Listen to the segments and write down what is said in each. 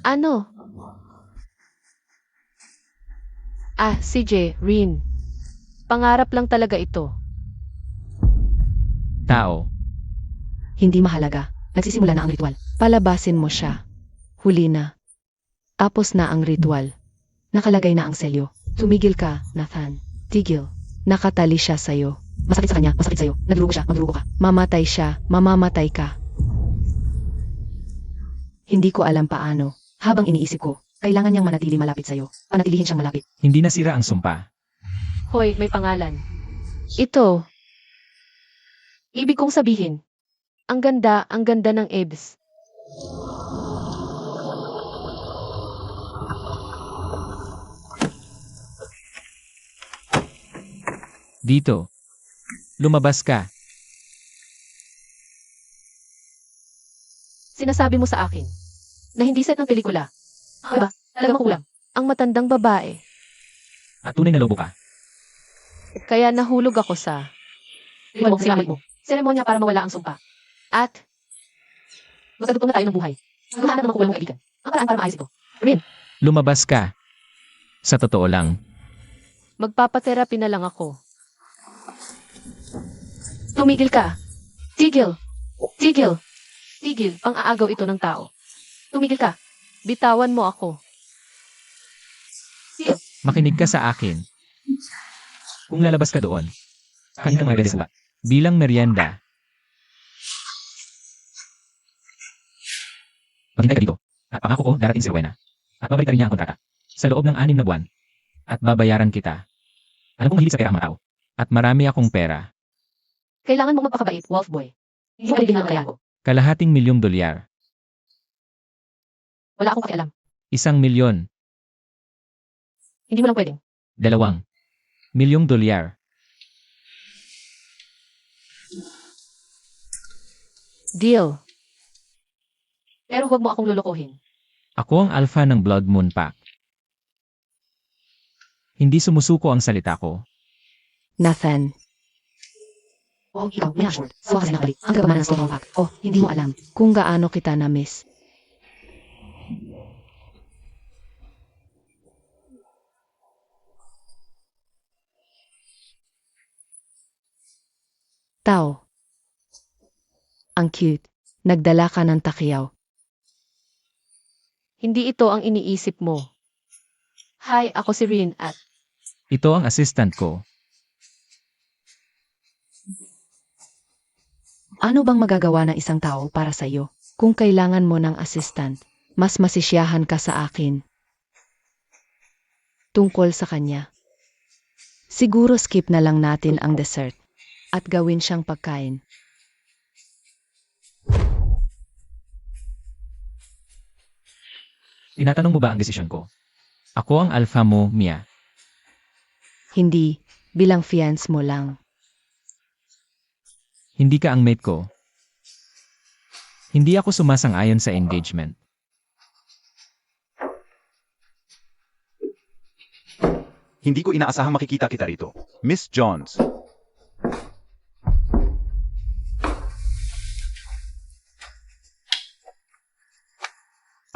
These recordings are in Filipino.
Ano? CJ, Rin. Pangarap lang talaga ito. Tao. Hindi mahalaga. Nagsisimula na ang ritual. Palabasin mo siya. Huli na. Tapos na ang ritual. Nakalagay na ang selyo. Tumigil ka, Nathan. Tigil. Nakatali siya sa'yo. Masakit sa kanya, masakit sa'yo. Nagdurugo siya, magdurugo ka. Mamatay siya, mamamatay ka. Hindi ko alam paano. Habang iniisip ko, kailangan niyang manatili malapit sa'yo. Panatilihin siyang malapit. Hindi nasira ang sumpa. Hoy, may pangalan. Ito. Ibig kong sabihin. Ang ganda ng Ebs. Dito. Lumabas ka. Sinasabi mo sa akin na hindi set ng pelikula. Diba? Talagang kulang. Ang matandang babae. At tunay na lobo ka. Kaya nahulog ako sa Iwan mo, sinamay mo. Seremonya para mawala ang sumpa. at Magkadugtong na tayo ng buhay. Maghahanap ng makukulang mong kaibigan. Ang paraan para maayos ito. Rin, Lumabas ka. Sa totoo lang. magpapaterapi na lang ako. tumigil ka. Tigil. Tigil. Tigil, pang-aagaw ito ng tao. Tumigil ka. Bitawan mo ako. Makinig ka sa akin. Kung lalabas ka doon, kanya kang magdadasal. Bilang merienda. Maghintay ka dito. At pangako ko, darating si Rowena. At babalik rin niya ang kontrata. Sa loob ng 6 na buwan. At babayaran kita. Alam kong hilig sa pera ang mga tao. At marami akong pera. Kailangan mong magpakabait, Wolf Boy. Hindi mo aligin ang kaya ko. Kalahating $1,000,000. Wala akong pakialam. 1,000,000. Hindi mo lang pwedeng. 2,000,000 $1,000,000. Deal. Pero huwag mo akong lulukuhin. Ako ang alpha ng Blood Moon Pack. Hindi sumusuko ang salita ko. Nathan. Oh, ikaw, may assured. Suwa kasi nakabalik. Ang kagamanan ng Storm Pack. Oh, hindi mo alam. Kung gaano kita na-miss. Tao. Ang cute. Nagdala ka ng takiyaw. Hindi ito ang iniisip mo. Hi, ako si Rin at Ito ang assistant ko. ano bang magagawa ng isang tao para sa iyo? Kung kailangan mo ng assistant, mas masisiyahan ka sa akin. Tungkol sa kanya. Siguro skip na lang natin ang dessert at gawin siyang pagkain. Tinatanong mo ba ang desisyon ko? Ako ang alpha mo, Mia. Hindi, bilang fiance mo lang. Hindi ka ang mate ko. Hindi ako sumasang-ayon sa engagement. Hindi ko inaasahang makikita kita rito. Miss Jones.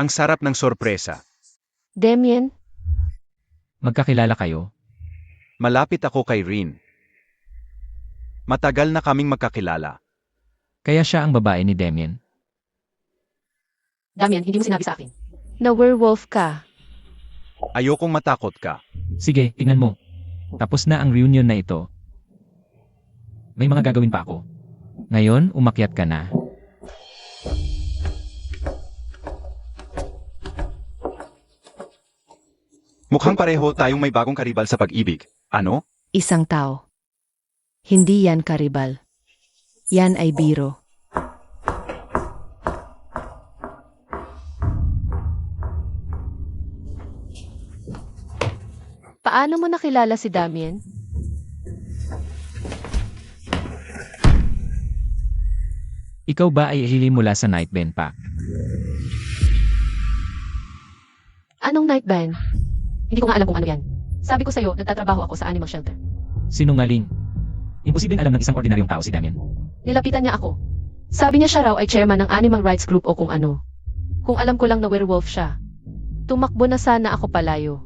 Ang sarap ng sorpresa. Damien, Magkakilala kayo? Malapit ako kay Rin. Matagal na kaming magkakilala. Kaya siya ang babae ni Damien. Damian, hindi mo sinabi sa akin. na werewolf ka. Ayokong matakot ka. Sige, tingnan mo. Tapos na ang reunion na ito. May mga gagawin pa ako. Ngayon, umakyat ka na. Mukhang pareho tayong may bagong karibal sa pag-ibig. Ano? Isang tao. Hindi yan karibal. Yan ay biro. Paano mo nakilala si Damien? Ikaw ba ay hili mula sa Nightbane Pack? Anong night band? Hindi ko nga alam kung ano yan. Sabi ko sa'yo, nagtatrabaho ako sa animal shelter. Sinungaling. Imposibleng alam ng isang ordinaryong tao si Damien. Nilapitan niya ako. Sabi niya siya raw ay chairman ng Animal Rights Group o kung ano. Kung alam ko lang na werewolf siya. Tumakbo na sana ako palayo.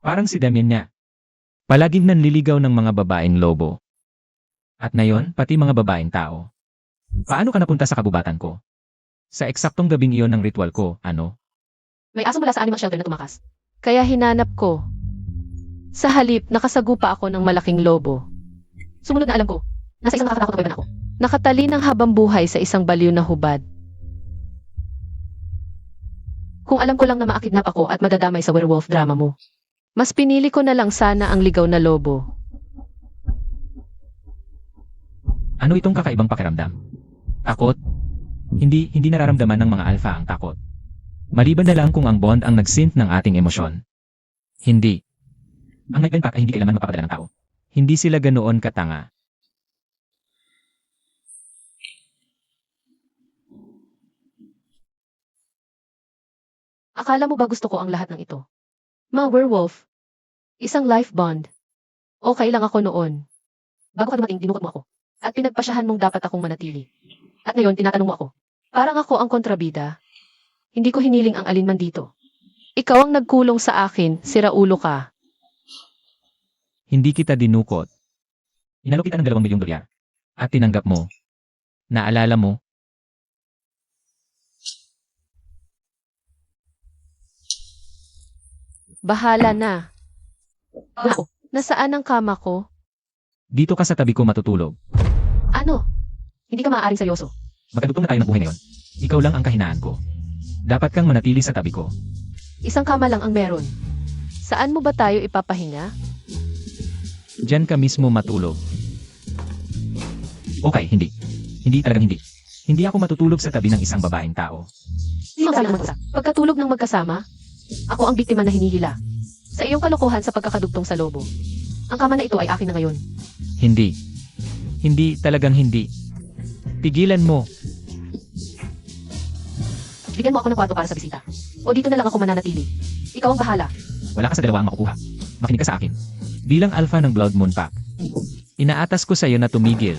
Parang si Damien niya. Palaging nanliligaw ng mga babaeng lobo. At ngayon, pati mga babaeng tao. Paano ka napunta sa kabubatan ko? Sa eksaktong gabing iyon ng ritual ko, ano? May aso mula sa animal shelter na tumakas. Kaya hinanap ko. Sa halip, nakasagupa ako ng malaking lobo. Sumunod na alam ko, nasa isang nakakatakot na kaiban ako. Nakatali ng habang buhay sa isang baliw na hubad. Kung alam ko lang na maakidnap ako at madadamay sa werewolf drama mo. Mas pinili ko na lang sana ang ligaw na lobo. Ano itong kakaibang pakiramdam? Takot? Hindi nararamdaman ng mga alpha ang takot. Maliban na lang kung ang bond ang nag-synth ng ating emosyon. Hindi. Ang Nightbane Pack ay hindi kailangan mapapadala ng tao. Hindi sila ganoon katanga. Akala mo ba gusto ko ang lahat ng ito? Mga werewolf. Isang life bond. Okay lang ako noon. Bago ka dumating, dinukot mo ako. At pinagpasyahan mong dapat akong manatili. At ngayon, tinatanong mo ako. Parang ako ang kontrabida. Hindi ko hiniling ang alinman dito. Ikaw ang nagkulong sa akin, siraulo ka. Hindi kita dinukot. Inalok kita ng $2 milyong. At tinanggap mo. Naalala mo? Bahala na. Ako, nasaan ang kama ko? Dito ka sa tabi ko matutulog. Ano? Hindi ka maaaring seryoso. Magkadugtong na tayo ng buhay ngayon. Ikaw lang ang kahinaan ko. Dapat kang manatili sa tabi ko. Isang kama lang ang meron. Saan mo ba tayo ipapahinga? Diyan ka mismo matulog. Okay, hindi. Hindi talagang hindi. Hindi ako matutulog sa tabi ng isang babaeng tao. Hindi magkasama ng mag-isa. Pagkatulog ng magkasama, ako ang biktima na hinihila. Sa iyong kalokohan sa pagkakadugtong sa lobo. Ang kama na ito ay akin na ngayon. Hindi. Hindi, talagang hindi. Pigilan mo. Bigyan mo ako ng kwarto para sa bisita. O dito na lang ako mananatili. Ikaw ang bahala. Wala ka sa dalawa ang makukuha. Makinig ka sa akin. Bilang alpha ng Blood Moon Pack, inaatas ko sa iyo na tumigil.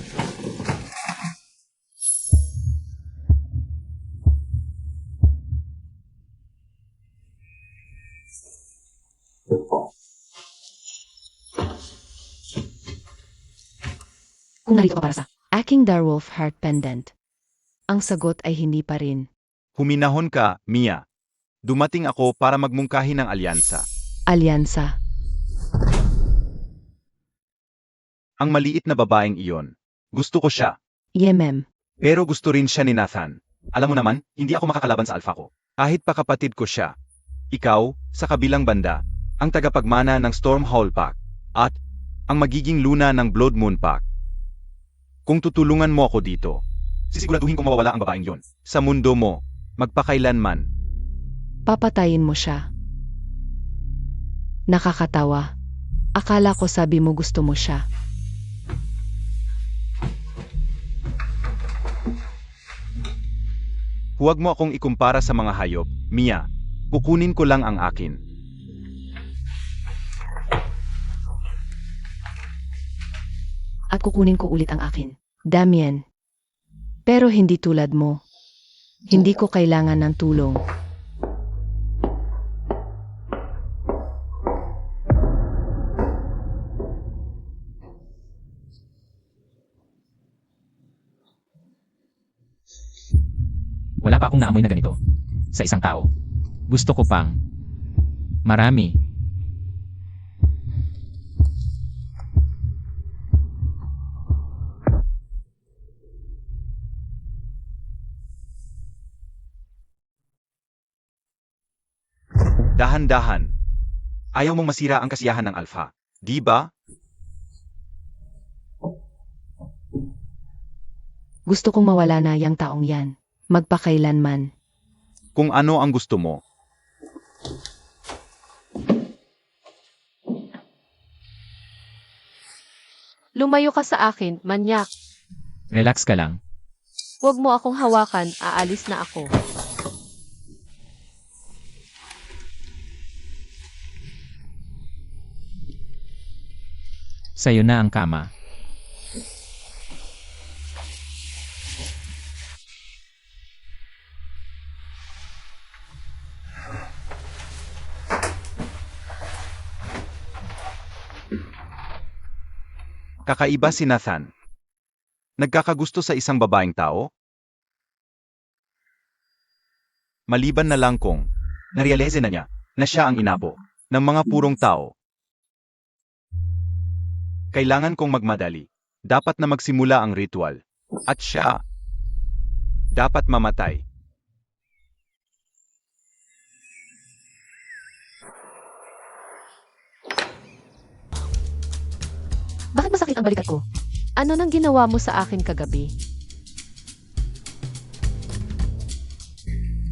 Kung narito ka para sa Aking Darwolf Heart Pendant. Ang sagot ay hindi pa rin. Huminahon ka, Mia. Dumating ako para magmungkahi ng alyansa. Alyansa. Ang maliit na babaeng iyon. Gusto ko siya. Yemem. Pero gusto rin siya ni Nathan. Alam mo naman, hindi ako makakalaban sa alpha ko. Kahit pa kapatid ko siya. Ikaw, sa kabilang banda, ang tagapagmana ng Stormhall Pack. At, ang magiging luna ng Blood Moon Pack. Kung tutulungan mo ako dito, sisiguraduhin kong mawawala ang babaeng yon. Sa mundo mo, magpakailanman. Papatayin mo siya. Nakakatawa. Akala ko sabi mo gusto mo siya. Huwag mo akong ikumpara sa mga hayop, Mia. Kukunin ko lang ang akin. At kukunin ko ulit ang akin. Damien. Pero hindi tulad mo. Hindi ko kailangan ng tulong. Wala pa akong naamoy na ganito. Sa isang tao. Gusto ko pang. Marami. Dahan-dahan. Ayaw mong masira ang kasiyahan ng alpha. Di ba? Gusto kong mawala na yang taong yan. Magpakailanman. Kung ano ang gusto mo. lumayo ka sa akin, manyak. Relax ka lang. Huwag mo akong hawakan, aalis na ako. Sa'yo na ang kama. Kakaiba si Nathan. Nagkakagusto sa isang babaeng tao? Maliban na lang kung narealize na niya na siya ang inapo ng mga purong tao. Kailangan kong magmadali. Dapat na magsimula ang ritual. At siya dapat mamatay. Bakit masakit ang balikat ko? Ano nang ginawa mo sa akin kagabi?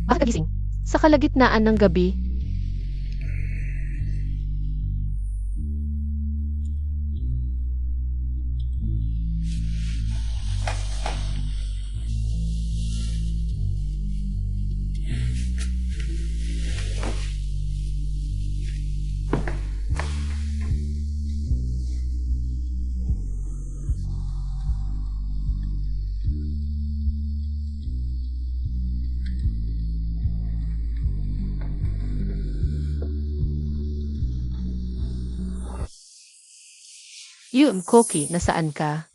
Bakit nagising? Sa kalagitnaan ng gabi? Koki, nasaan ka?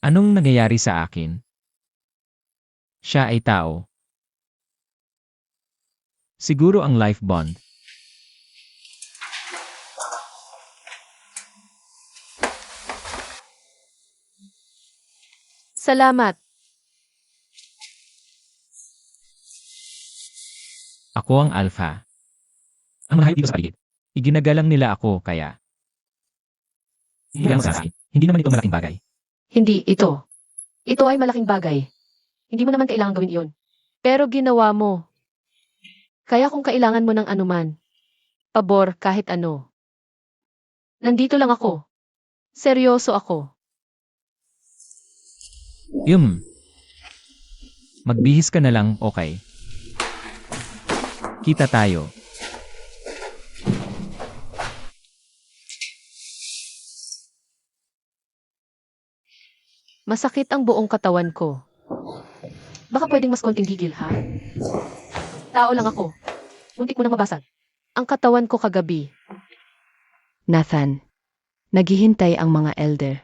Anong nangyayari sa akin? Siya ay tao. Siguro ang life bond. Salamat. Ako ang alpha. Ang mga hayop dito sa paligid. Iginagalang nila ako kaya. Hindi lang sa akin. Hindi naman ito malaking bagay. Hindi, ito. Ito ay malaking bagay. Hindi mo naman kailangan gawin iyon. Pero ginawa mo. Kaya kung kailangan mo ng anuman, pabor kahit ano. Nandito lang ako. Seryoso ako. Magbihis ka na lang, okay? Kita tayo. Masakit ang buong katawan ko. Baka pwedeng mas konting gigil, ha? Tao lang ako. Muntik mo nang mabasag. Ang katawan ko kagabi. Nathan, naghihintay ang mga elder.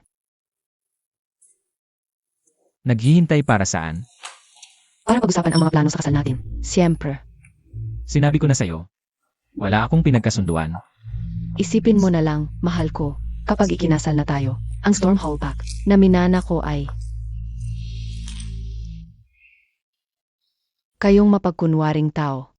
Naghihintay para saan? Para pag-usapan ang mga plano sa kasal natin. Siyempre. Sinabi ko na sa'yo. Wala akong pinagkasunduan. Isipin mo na lang, mahal ko, kapag ikinasal na tayo, ang Storm Hall Pack na minana ko ay kayong mapagkunwaring tao.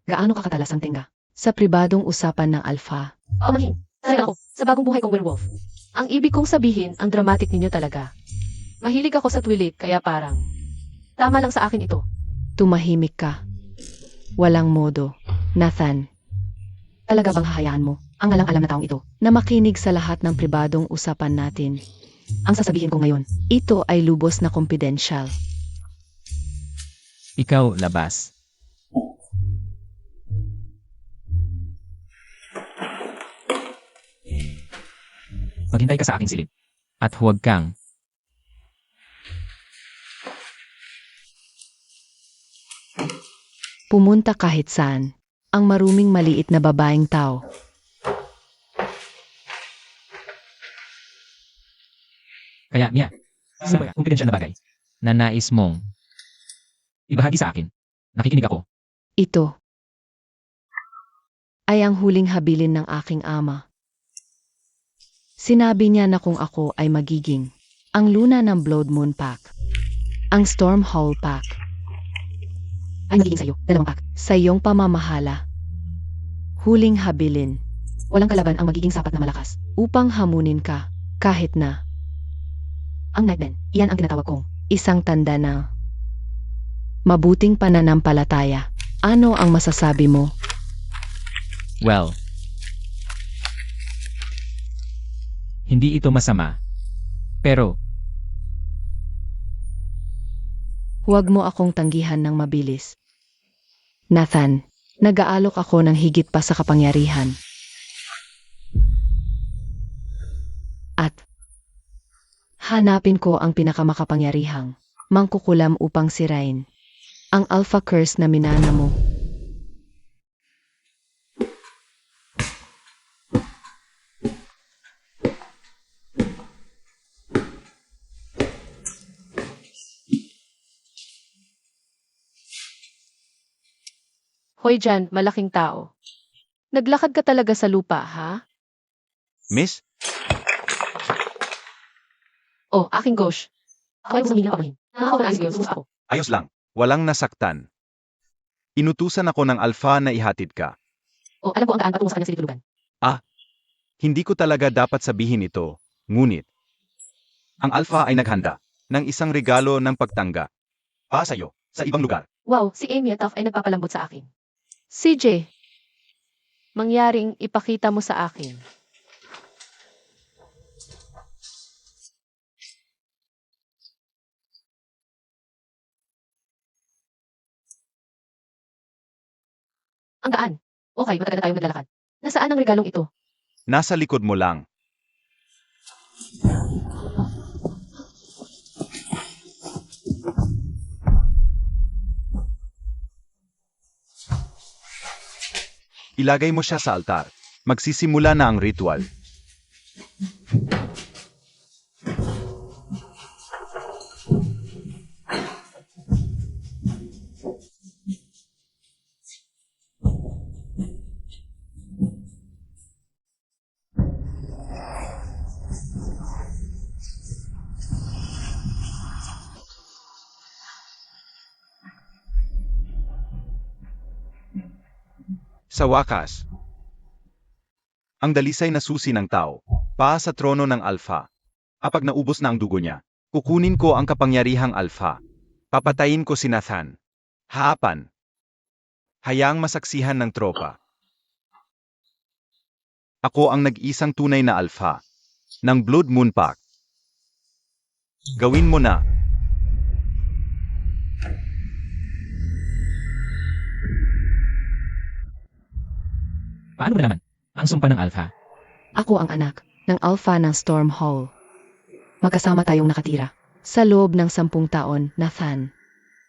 Gaano kakatalas ang tinga? Sa pribadong usapan ng alpha. Manhin. Sanay ako sa bagong buhay kong werewolf. Ang ibig kong sabihin, ang dramatic ninyo talaga. Mahilig ako sa twilit, kaya parang tama lang sa akin ito. Tumahimik ka. Walang modo. Nathan. Talaga bang hahayaan mo ang alang-alam na taong ito na makinig sa lahat ng pribadong usapan natin? Ang sasabihin ko ngayon, ito ay lubos na confidential. Ikaw, labas. Maghintay ka sa aking silid. At huwag kang Pumunta kahit saan. Ang maruming maliit na babaeng tao. Kaya, Mia, sa kumpidensyal na bagay na nais mong ibahagi sa akin. Nakikinig ako. Ito ay ang huling habilin ng aking ama. Sinabi niya na kung ako ay magiging ang luna ng Blood Moon Pack, ang Storm Hall Pack, ay magiging sa'yo, 2 pack, sa iyong pamamahala. Huling habilin. Walang kalaban ang magiging sapat na malakas upang hamunin ka, kahit na ang Nightman, iyan ang tinatawag kong isang tanda na mabuting pananampalataya. Ano ang masasabi mo? Well, hindi ito masama. Pero, Huwag mo akong tanggihan ng mabilis. Nathan, nag-aalok ako ng higit pa sa kapangyarihan. At Hahanapin ko ang pinakamakapangyarihang mangkukulam upang sirain ang alpha curse na minana mo. Hoy Jan, malaking tao. Naglakad ka talaga sa lupa, ha? Miss, Oh, aking gosh. Ako ay bumili ng pamahin. Nakakaw na ayos ngayon, sumus ako. ayos lang. Walang nasaktan. Inutusan ako ng Alpha na ihatid ka. Oh, alam ko ang daan patungo sa kanyang silid-tulugan. Hindi ko talaga dapat sabihin ito, ngunit ang Alpha ay naghanda ng isang regalo ng pagtangga para sa'yo sa ibang lugar. Wow, si Amy at Taff ay nagpapalambot sa akin. CJ, mangyaring ipakita mo sa akin. Ang daan. Okay, matagal na tayong naglalakad. Nasaan ang regalong ito? Nasa likod mo lang. Ilagay mo siya sa altar. Magsisimula na ang ritual. Sa wakas, ang dalisay na susi ng tao, pa sa trono ng Alpha. Kapag naubos na ang dugo niya, kukunin ko ang kapangyarihang Alpha. Papatayin ko si Nathan. Haapan. Hayaang masaksihan ng tropa. Ako ang nag-isang tunay na Alpha ng Blood Moon Pack. Gawin mo na. Paano ba naman ang sumpa ng Alpha? Ako ang anak ng alpha ng Storm Hall. Magkasama tayong nakatira sa loob ng 10 taon, Nathan.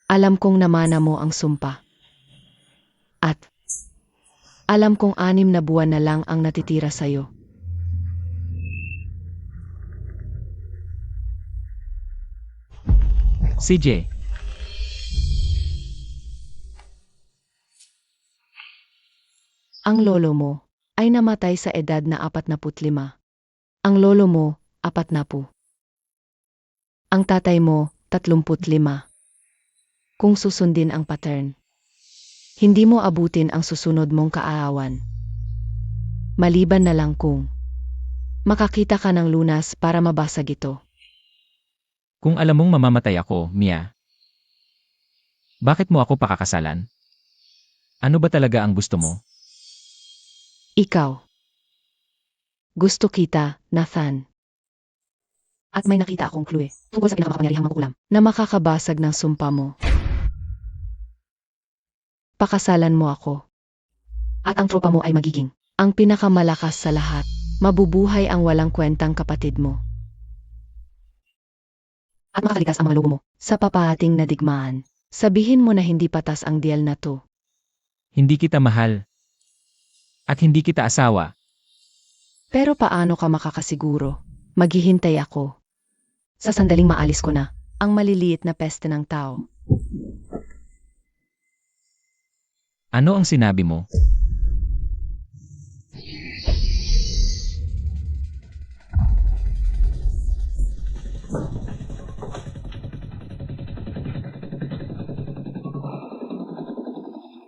Alam kong namana mo ang sumpa. At alam kong 6 na buwan na lang ang natitira sa'yo. CJ, Ang lolo mo ay namatay sa edad na 45. Ang lolo mo, 40. Ang tatay mo, 35. Kung susundin ang pattern, hindi mo abutin ang susunod mong kaaawan. Maliban na lang kung makakita ka ng lunas para mabasag ito. kung alam mong mamamatay ako, Mia, bakit mo ako pakakasalan? Ano ba talaga ang gusto mo? Ikaw. Gusto kita, Nathan. At may nakita akong clue tungkol sa pinakamapangyarihang mangkukulam na makakabasag ng sumpa mo. Pakasalan mo ako. At ang tropa mo ay magiging ang pinakamalakas sa lahat. Mabubuhay ang walang kwentang kapatid mo. At makakaligtas ang mga lobo mo sa papahating na digmaan. Sabihin mo na hindi patas ang deal na to. Hindi kita mahal. At hindi kita asawa. Pero paano ka makakasiguro? Maghihintay ako. Sa sandaling maalis ko na ang maliliit na peste ng tao. Ano ang sinabi mo?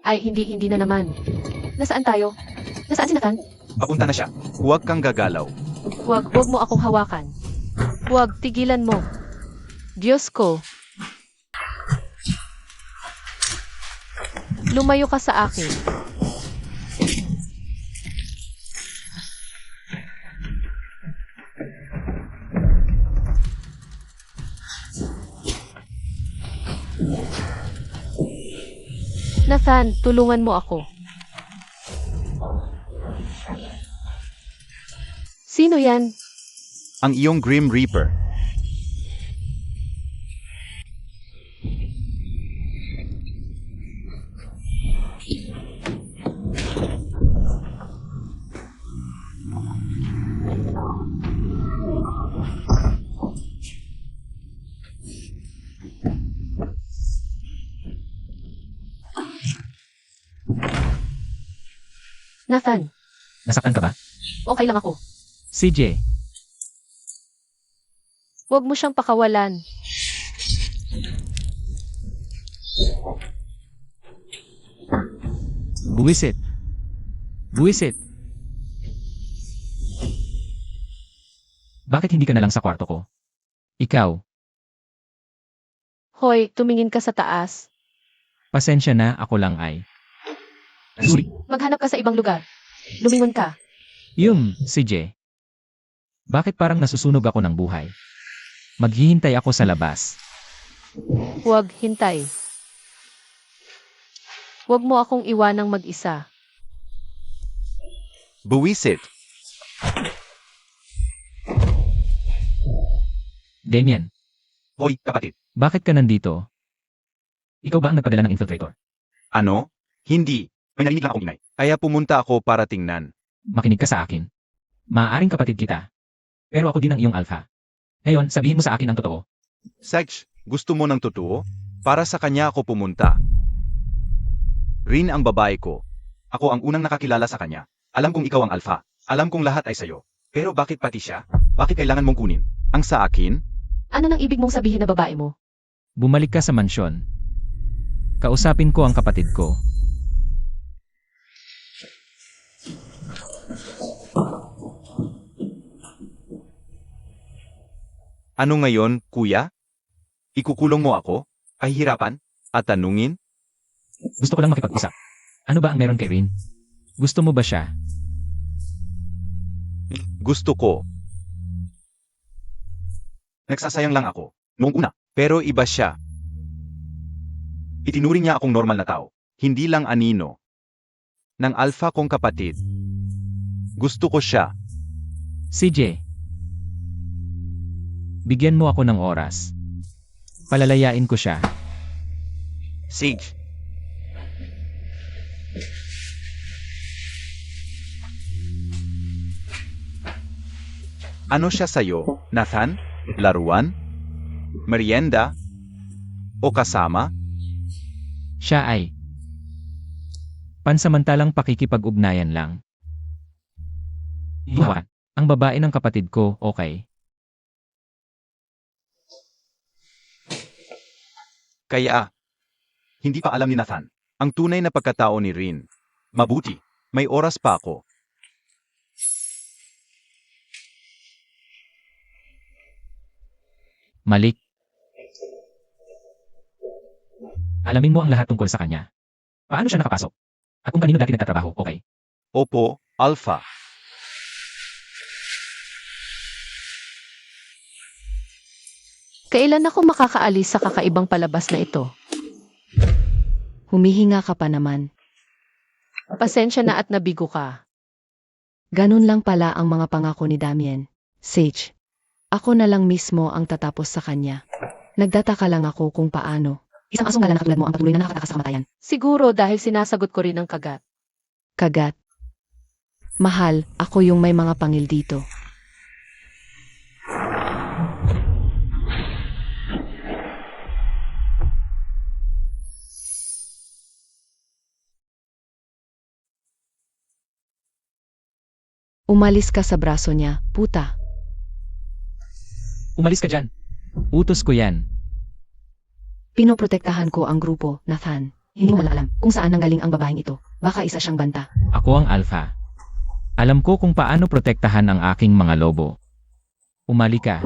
Ay, hindi na naman. Nasaan tayo? Nasaan si Nathan? Papunta na siya. Huwag kang gagalaw. Huwag mo akong hawakan. Huwag, tigilan mo. Diyos ko. Lumayo ka sa akin. Nathan, tulungan mo ako. Sino yan? Ang iyong Grim Reaper. Nathan, Nasaktan ka ba? okay lang ako. CJ, Huwag mo siyang pakawalan. buwisit. Buwisit. Bakit hindi ka na lang sa kwarto ko? Ikaw, Hoy, tumingin ka sa taas. pasensya na, ako lang ay. Sorry. Maghanap ka sa ibang lugar. Lumingon ka. CJ. Bakit parang nasusunog ako ng buhay? Maghihintay ako sa labas. Huwag hintay. Huwag mo akong iwanang mag-isa. Buwisit. Damien, Hoy, kapatid. bakit ka nandito? Ikaw ba ang nagpadala ng infiltrator? Ano? Hindi. May narinig lang akong ingay. Kaya pumunta ako para tingnan. Makinig ka sa akin. Maaaring kapatid kita. Pero ako din ang iyong alpha. Ngayon, sabihin mo sa akin ang totoo. Sage, gusto mo ng totoo? Para sa kanya ako pumunta. Rin ang babae ko. Ako ang unang nakakilala sa kanya. Alam kong ikaw ang alpha. Alam kong lahat ay sayo. Pero bakit pati siya? Bakit kailangan mong kunin? Ang sa akin? Ano nang ibig mong sabihin na babae mo? Bumalik ka sa mansyon. Kausapin ko ang kapatid ko. Ano ngayon, kuya? Ikukulong mo ako? Ay hirapan? At tanungin? Gusto ko lang makipag-usap. Ano ba ang meron kay Rin? Gusto mo ba siya? Gusto ko. Nagsasayang lang ako. Noong una. Pero iba siya. Itinuring niya akong normal na tao. Hindi lang anino. Ng alpha kong kapatid. Gusto ko siya. CJ. Bigyan mo ako ng oras. Palalayain ko siya. Sage. Ano siya sa'yo, Nathan? Laruan? Merienda? O kasama? Siya ay pansamantalang pakikipag-ugnayan lang. Iwan. Ang babae ng kapatid ko, okay. Kaya, hindi pa alam ni Nathan ang tunay na pagkatao ni Rin. Mabuti, may oras pa ako. Malik. Alamin mo ang lahat tungkol sa kanya. Paano siya nakapasok? At kung kanino dati nagtatrabaho, okay. Opo, Alpha. Kailan ako makakaalis sa kakaibang palabas na ito? Humihinga ka pa naman. Pasensya na at nabigo ka. Ganun lang pala ang mga pangako ni Damien. Sage, ako na lang mismo ang tatapos sa kanya. Nagtataka lang ako kung paano. Isang asong ngala na katulad mo ang patuloy na nakakatakas sa kamatayan. Siguro dahil sinasagot ko rin ang kagat. Kagat. Mahal, ako yung may mga pangil dito. Umalis ka sa braso niya, puta. Umalis ka dyan. Utos ko yan. Pinoprotektahan ko ang grupo, Nathan. Hindi mo alam kung saan nanggaling ang babaeng ito. Baka isa siyang banta. Ako ang alpha. Alam ko kung paano protektahan ang aking mga lobo. Umali ka.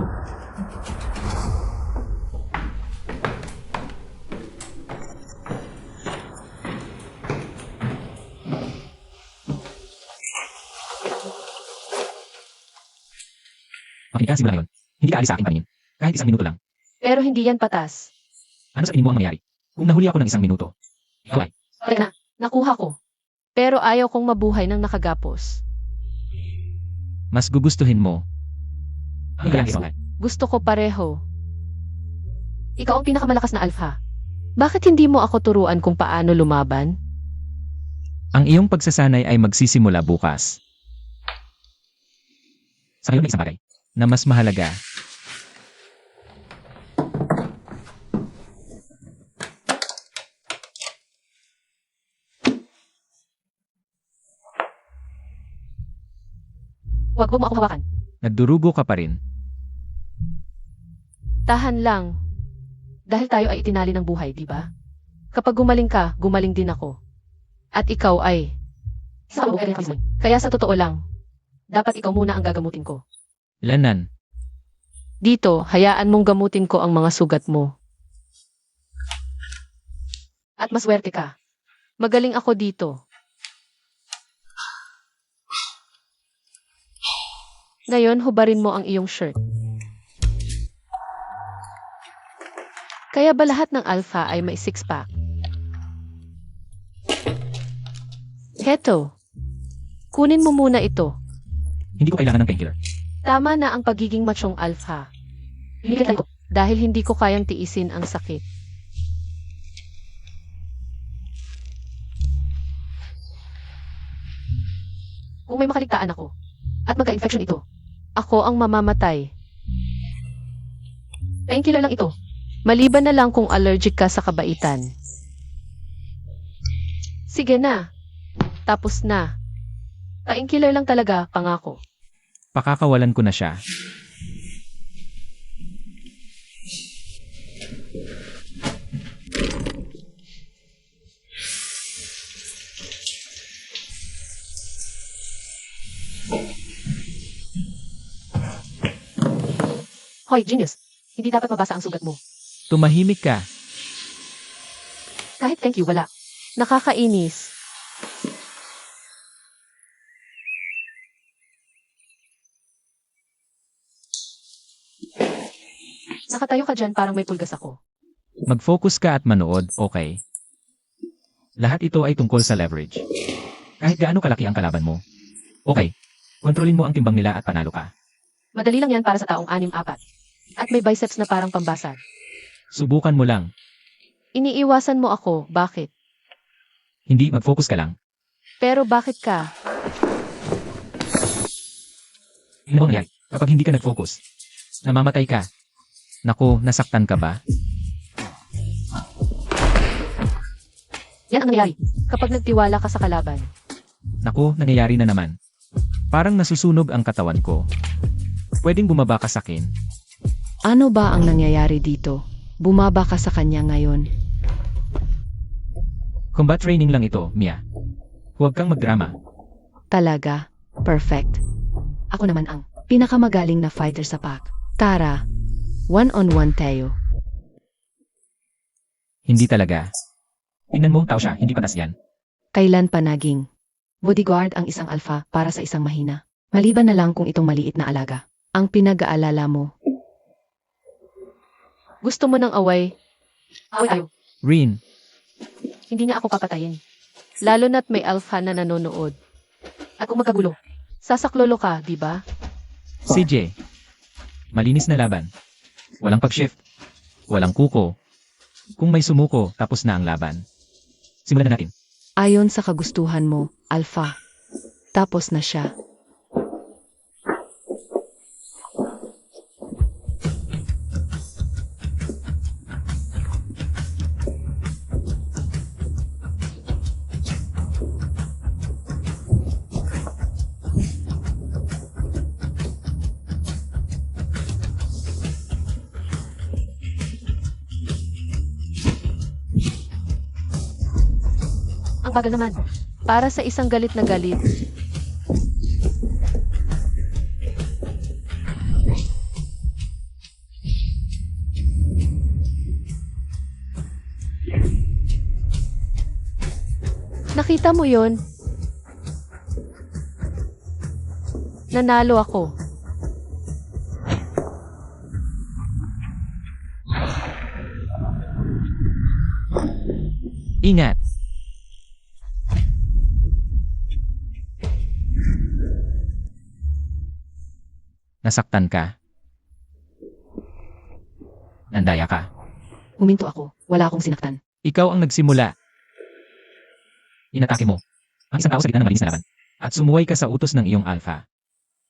Makinig ka simula ngayon. Hindi ka alis sa aking paningin. Kahit isang minuto lang. Pero hindi yan patas. Ano sa tingin mo ang mangyayari? Kung nahuli ako ng isang minuto. Ikaw ay, Teka na, nakuha ko. Pero ayaw kong mabuhay ng nakagapos. mas gugustuhin mo. Ang galang isang Gusto ko pareho. Ikaw ang pinakamalakas na alpha. Bakit hindi mo ako turuan kung paano lumaban? Ang iyong pagsasanay ay magsisimula bukas. Sa ngayon may isang bagay na mas mahalaga. Huwag mo akong hawakan. Nagdurugo ka pa rin. Tahan lang. Dahil tayo ay itinali ng buhay, di ba? Kapag gumaling ka, gumaling din ako. At ikaw ay... Kaya sa totoo lang, dapat ikaw muna ang gagamutin ko. Lanan. Dito, hayaan mong gamutin ko ang mga sugat mo. At maswerte ka. Magaling ako dito. Ngayon, hubarin mo ang iyong shirt. Kaya ba lahat ng alpha ay may six-pack? Heto. Kunin mo muna ito. Hindi ko kailangan ng painkiller. Tama na ang pagiging machong alpha. Dahil hindi ko kayang tiisin ang sakit. Kung may makaligtaan ako, at magka-infection ito, ako ang mamamatay. Painkiller lang ito. Maliban na lang kung allergic ka sa kabaitan. Sige na. Tapos na. Painkiller lang talaga, pangako. Pakakawalan ko na siya. Hoy, genius. Hindi dapat mabasa ang sugat mo. Tumahimik ka. Kahit thank you, wala. Nakakainis. Nakatayo ka dyan parang may pulgas ako. Mag-focus ka at manood, okay? Lahat ito ay tungkol sa leverage. Kahit gaano kalaki ang kalaban mo. Okay, kontrolin mo ang timbang nila at panalo ka. Madali lang yan para sa taong 6'4". At may biceps na parang pambasag. Subukan mo lang. Iniiwasan mo ako, bakit? Hindi, mag-focus ka lang. Pero bakit ka? Ano ang nangyari? Kapag hindi ka nag-focus, namamatay ka. Naku, nasaktan ka ba? Yan ang nangyayari. Kapag nagtiwala ka sa kalaban. Naku, nangyayari na naman. Parang nasusunog ang katawan ko. Pwedeng bumaba ka sa akin. Ano ba ang nangyayari dito? Bumaba ka sa kanya ngayon. Combat training lang ito, Mia. Huwag kang magdrama. Talaga? Perfect. Ako naman ang pinakamagaling na fighter sa pack. Tara, one-on-one tayo. Hindi talaga. Tingnan mo, tao siya, hindi patas yan. Kailan pa naging bodyguard ang isang alpha para sa isang mahina? Maliban na lang kung itong maliit na alaga. Ang pinag-aalala mo. Gusto mo ng away? Away tayo. Rin, Hindi niya ako papatayin. Lalo na't may alpha na nanonood. At kung magkagulo, sasaklolo ka, di ba? CJ. Malinis na laban. Walang pag-shift. Walang kuko. Kung may sumuko, tapos na ang laban. Simulan na natin. Ayon sa kagustuhan mo, alpha. Tapos na siya. Ang bagal naman. Para sa isang galit na galit. Nakita mo yon? Nanalo ako. Ingat! Nasaktan ka. Nandaya ka. Huminto ako. Wala akong sinaktan. Ikaw ang nagsimula. Inatake mo. Ang isang tao sa gitna ng malinis na laban. At sumuway ka sa utos ng iyong alpha.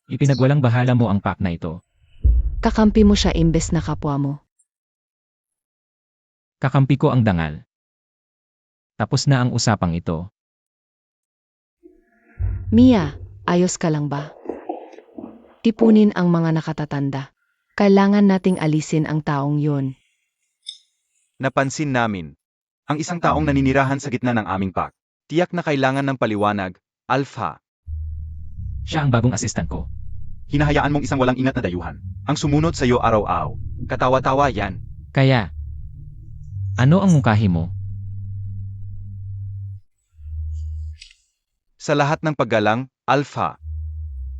Ipinagwalang bahala mo ang pack na ito. Kakampi mo siya imbes na kapwa mo. Kakampi ko ang dangal. Tapos na ang usapang ito. Mia, ayos ka lang ba? Tipunin ang mga nakatatanda. Kailangan nating alisin ang taong yun. Napansin namin ang isang taong naninirahan sa gitna ng aming pack. Tiyak na kailangan ng paliwanag, Alpha. Siya ang bagong assistant ko. Hinahayaan mong isang walang ingat na dayuhan ang sumunod sa iyo araw-araw. Katawa-tawa yan. Kaya, ano ang mungkahi mo? Sa lahat ng paggalang, Alpha,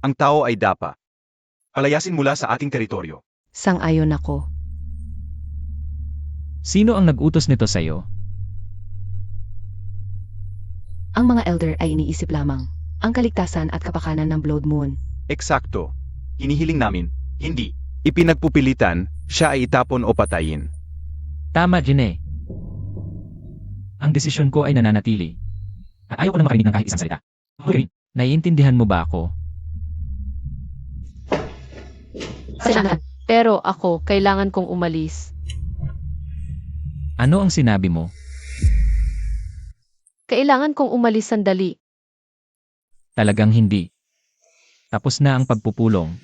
ang tao ay dapa. Palayasin mula sa ating teritoryo. Sang-ayon ako. Sino ang nag-utos nito sa'yo? Ang mga elder ay iniisip lamang ang kaligtasan at kapakanan ng Blood Moon. Eksakto. Hinihiling namin, hindi. Ipinagpupilitan, siya ay itapon o patayin. Tama, Jine. Ang desisyon ko ay nananatili. At ayaw ko na makarinig ng kahit isang salita. Okay, naiintindihan mo ba ako? Pasensyahan. Pero ako, kailangan kong umalis. Ano ang sinabi mo? Kailangan kong umalis sandali. Talagang hindi. Tapos na ang pagpupulong.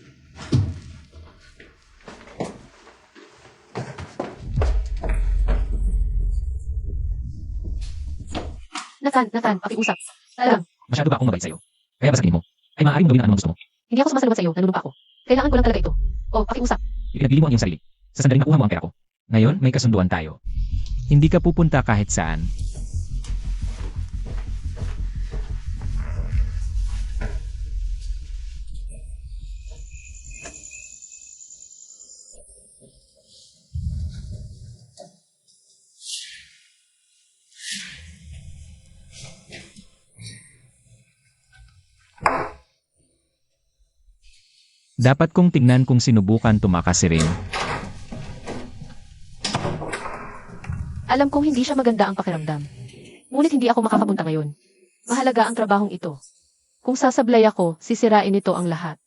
Nathan, pakiusap. Alam, Masyado ba akong mabait sa'yo? Kaya ba sa tingin mo, ay maaaring gawin ang anong gusto mo? hindi ako sumasalubat sa iyo, nanunumpa ako. Kailangan ko lang talaga ito. O, pakiusap. Ipinagbili mo ang iyong sarili. Sa sandaling nakuha mo ang pera ko. Ngayon, may kasunduan tayo. Hindi ka pupunta kahit saan. Dapat kong tignan kung sinubukan tumakas si Rin. Alam kong hindi siya maganda ang pakiramdam. Ngunit hindi ako makakapunta ngayon. Mahalaga ang trabahong ito. Kung sasablay ako, sisirain nito ang lahat.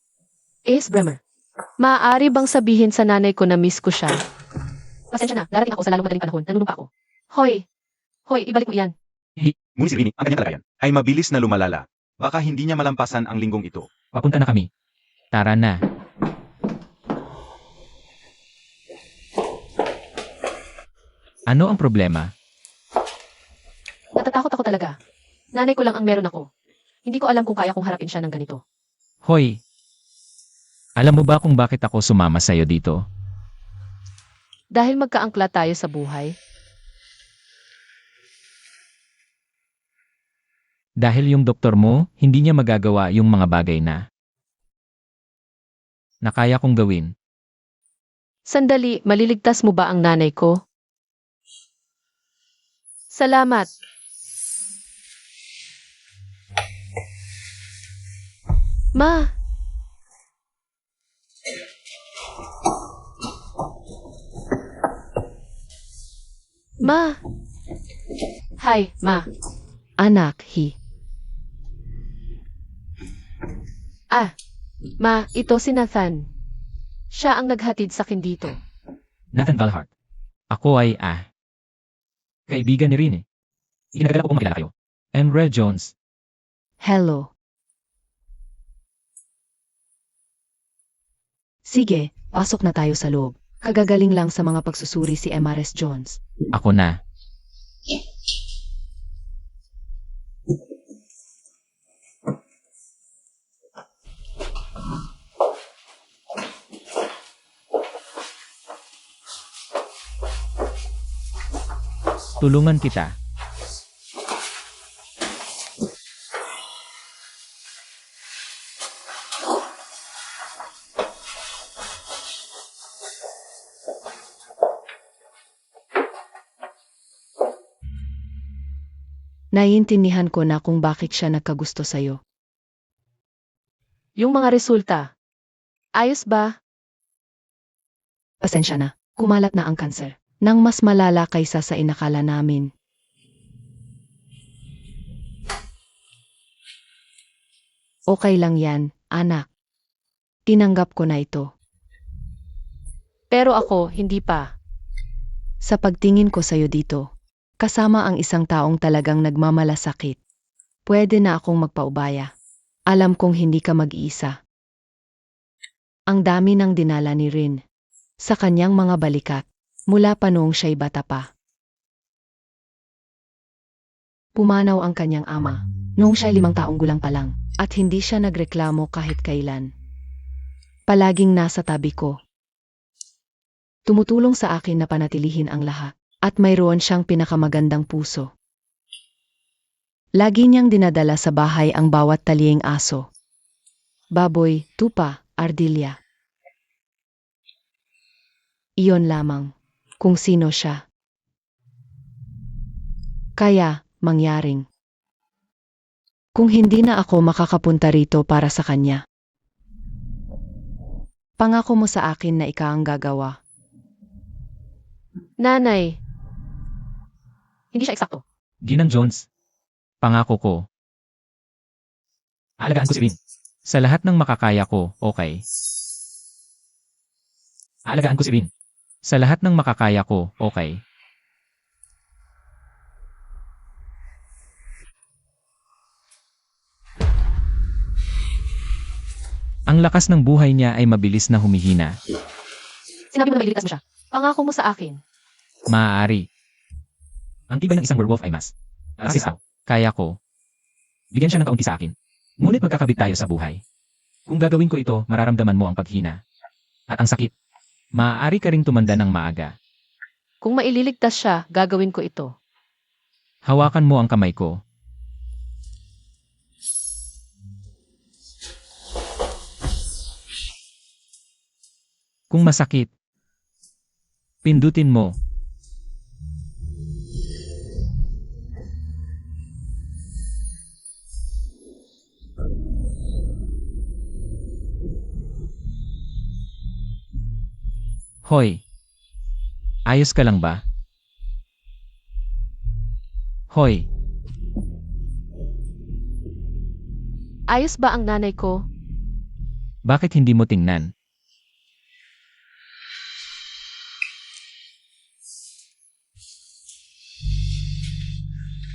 Ace Bremer. Maaari bang sabihin sa nanay ko na miss ko siya? Pasensya na, darating ako sa lalong madaling panahon, nanunumpa ako. Hoy! Hoy, ibalik mo iyan. Ngunit si Rini, ang kanyang kalagayan, ay mabilis na lumalala. Baka hindi niya malampasan ang linggong ito. Papunta na kami. Tara na. Ano ang problema? Natatakot ako talaga. Nanay ko lang ang meron ako. Hindi ko alam kung kaya kong harapin siya ng ganito. Hoy! Alam mo ba kung bakit ako sumama sa'yo dito? Dahil magkaangkla tayo sa buhay, Dahil yung doktor mo, hindi niya magagawa yung mga bagay na kaya kong gawin. sandali, maliligtas mo ba ang nanay ko? Salamat. Ma! Ma! Hi, Ma. Anak, Ma, ito si Nathan. Siya ang naghatid sa akin dito. Nathan Valhart. Ako ay kaibigan ni Rin eh. Ikinagala ko kung makilala kayo. And Red Jones. Hello. Sige, pasok na tayo sa loob. Kagagaling lang sa mga pagsusuri si MRS Jones. Ako na. Tulungan kita. Naiintindihan ko na kung bakit siya nagkagusto sa'yo. Yung mga resulta. Ayos ba? Pasensya na, kumalat na ang kanser. Nang mas malala kaysa sa inakala namin. Okay lang yan, anak. Tinanggap ko na ito. Pero ako, hindi pa. Sa pagtingin ko sa'yo dito, kasama ang isang taong talagang nagmamalasakit. Pwede na akong magpaubaya. Alam kong hindi ka mag-iisa. Ang dami ng dinala ni Rin sa kanyang mga balikat mula pa noong siya'y bata pa. Pumanaw ang kanyang ama noong siya'y 5 taong gulang pa lang at hindi siya nagreklamo kahit kailan. Palaging nasa tabi ko. Tumutulong sa akin na panatilihin ang lahat at mayroon siyang pinakamagandang puso. Lagi niyang dinadala sa bahay ang bawat taliyeng aso, baboy, tupa, ardilya. Iyon lamang kung sino siya. Kaya, mangyaring. Kung hindi na ako makakapunta rito para sa kanya. Pangako mo sa akin na ikaw ang gagawa. Nanay. Hindi siya eksakto. Ginang Jones, pangako ko. Aalagaan ko si Rin. Sa lahat ng makakaya ko, okay? Aalagaan ko si Rin. Sa lahat ng makakaya ko, okay? Ang lakas ng buhay niya ay mabilis na humihina. Sinabi mo na mailigtas mo siya. Pangako mo sa akin. Maaari. Ang tibay ng isang werewolf ay mas. Kasi kaya ko. Bigyan siya ng kaunti sa akin. Ngunit magkakabit tayo sa buhay. Kung gagawin ko ito, mararamdaman mo ang paghina. At ang sakit. Maaari ka ring tumanda ng maaga. Kung maililigtas siya, gagawin ko ito. Hawakan mo ang kamay ko. Kung masakit, pindutin mo. Hoy, ayos ka lang ba? Hoy, Ayos ba ang nanay ko? bakit hindi mo tingnan?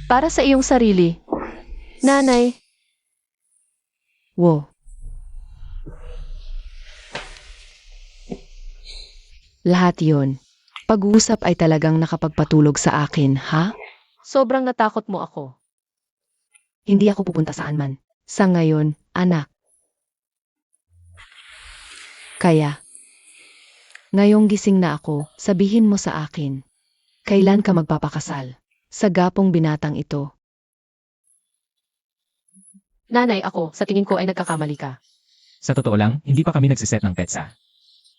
Para sa iyong sarili. Nanay. Wo. Lahat yon. Pag-uusap ay talagang nakapagpatulog sa akin, ha? Sobrang natakot mo ako. Hindi ako pupunta saan man. Sa ngayon, anak. Kaya, ngayong gising na ako, sabihin mo sa akin, kailan ka magpapakasal? Sa gapong binatang ito. Nanay, ako, sa tingin ko ay nagkakamali ka. Sa totoo lang, hindi pa kami nagsiset ng petsa.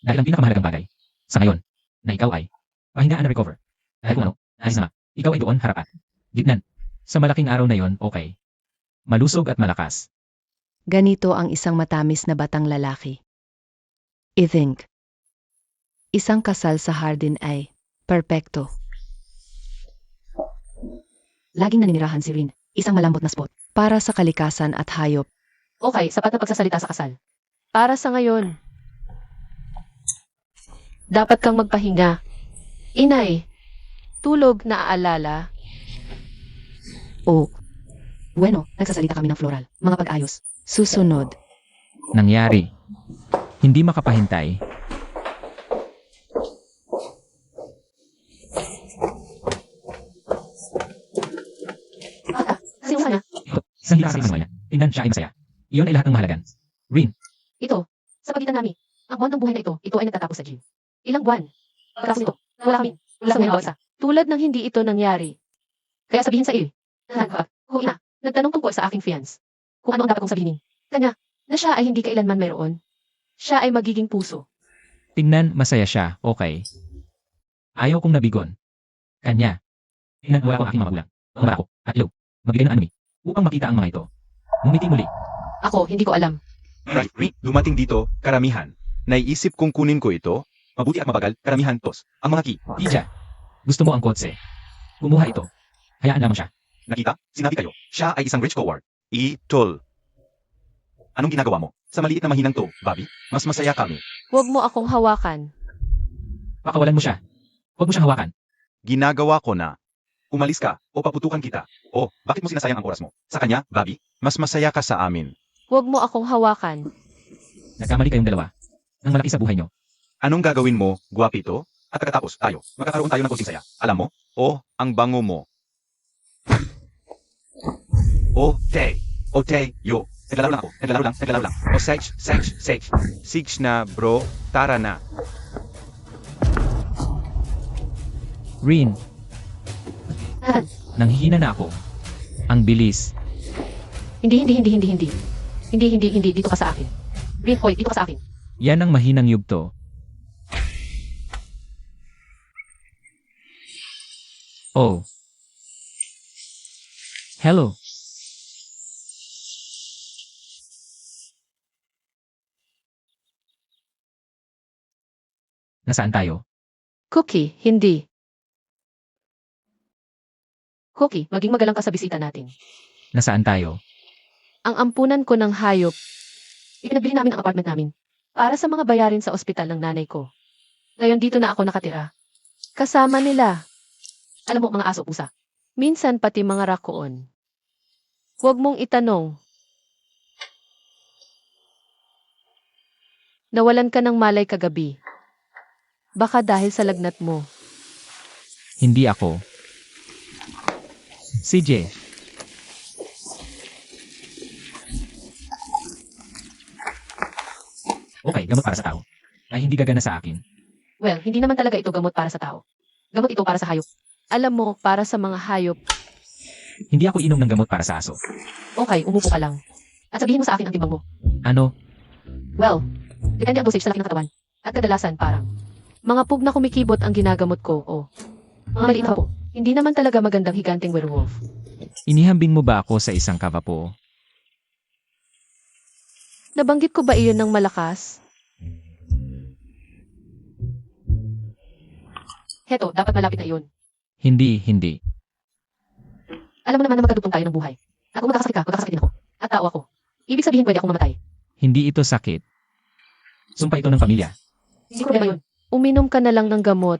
Dahil ang pinakamahalagang bagay, sa ngayon, na ikaw ay, pahingaan na recover. Dahil kung ano, ayos na, ikaw ay doon harap at gitnan. Sa malaking araw na yon, okay. Malusog at malakas. Ganito ang isang matamis na batang lalaki. I think. Isang kasal sa hardin ay perpekto. Laging naninirahan si Rin, isang malambot na spot, para sa kalikasan at hayop. Okay, sapat na pagsasalita sa kasal. Para sa ngayon. Dapat kang magpahinga. Inay, tulog na aalala. O, bueno, nagsasalita kami ng floral, mga pag-ayos. Susunod. Nangyari. Hindi makapahintay. Sino ka na? Isang hila sa niya. Tingnan siya ay masaya. Iyon ay lahat ng mahalagan. Rin, Ito, sa pagitan namin. Ang buwan ng buhay na ito ay nagtatapos sa gym. Ilang buwan? Pagkatapos nito, wala kami bawasa. Tulad ng hindi ito nangyari. Kaya sabihin sa iyo, kung ina, nagtanong tungkol sa aking fiance. Kung ano ang dapat kong sabihin. Kanya, na siya ay hindi kailanman mayroon. Siya ay magiging puso. tingnan masaya siya, okay. Ayaw kong nabigon. Kanya. Tingnan wala ko ang aking mga magulang. Ang barako, at ilaw. Magbigay ng anime. Upang makita ang mga ito. Ngumiti muli. Ako, hindi ko alam. Right, dumating dito, karamihan. Naiisip kong kunin ko ito, mabuti at mabagal, karamihan tos. Ang mga key. Tija, gusto mo ang kotse. Kumuha ito. Hayaan lamang siya. Nakita? Sinabi kayo. Siya ay isang rich coward. Tol. Anong ginagawa mo? Sa maliit na mahinang to, Bobby, mas masaya kami. Huwag mo akong hawakan. Pakawalan mo siya. Huwag mo siyang hawakan. Ginagawa ko na. Umalis ka, o paputukan kita. O, bakit mo sinasayang ang oras mo? Sa kanya, Bobby, mas masaya ka sa amin. Huwag mo akong hawakan. Nagkamali kayong dalawa. ng malaki sa buhay nyo. Anong gagawin mo, guwapito? At pagkatapos, magkakaroon tayo ng konting saya. Alam mo? Oh, ang bango mo. Oh, yo. Naglalaro lang. Oh, Sage. Sage na, bro. Tara na. Rin, Han, nanghihina na ako. Ang bilis. hindi. Hindi, dito ka sa akin. Rin, hoy, dito ka sa akin. Yan ang mahinang yugto. Oh. Hello. Nasaan tayo? Cookie, hindi. Cookie, maging magalang ka sa bisita natin. Nasaan tayo? Ang ampunan ko ng hayop, ipinagbili namin ang apartment namin para sa mga bayarin sa ospital ng nanay ko. Ngayon dito na ako nakatira. Kasama nila. Alam mo, mga aso, pusa. Minsan pati mga rakoon. Huwag mong itanong. Nawalan ka ng malay kagabi. Baka dahil sa lagnat mo. Hindi ako. CJ. Okay, gamot para sa tao. Ay hindi gagana sa akin. Well, hindi naman talaga ito gamot para sa tao. Gamot ito para sa hayop. Alam mo, para sa mga hayop. Hindi ako inom ng gamot para sa aso. Okay, umupo ka lang. At sabihin mo sa akin ang timbang mo. Ano? Well, depende ang dosage sa laki ng katawan. At kadalasan parang mga pug na kumikibot ang ginagamot ko o mga maliit na po. Hindi naman talaga magandang higanting werewolf. Inihambing mo ba ako sa isang kavapo? Nabanggit ko ba iyon ng malakas? Heto, dapat malapit na iyon. Hindi. Alam mo naman na magkadugtong tayo ng buhay. At kung magkakasakit ka, magkakasakit din ako. At tao ako. Ibig sabihin pwede akong mamatay. Hindi ito sakit. Sumpa ito ng pamilya. Hindi problema yun. Uminom ka na lang ng gamot.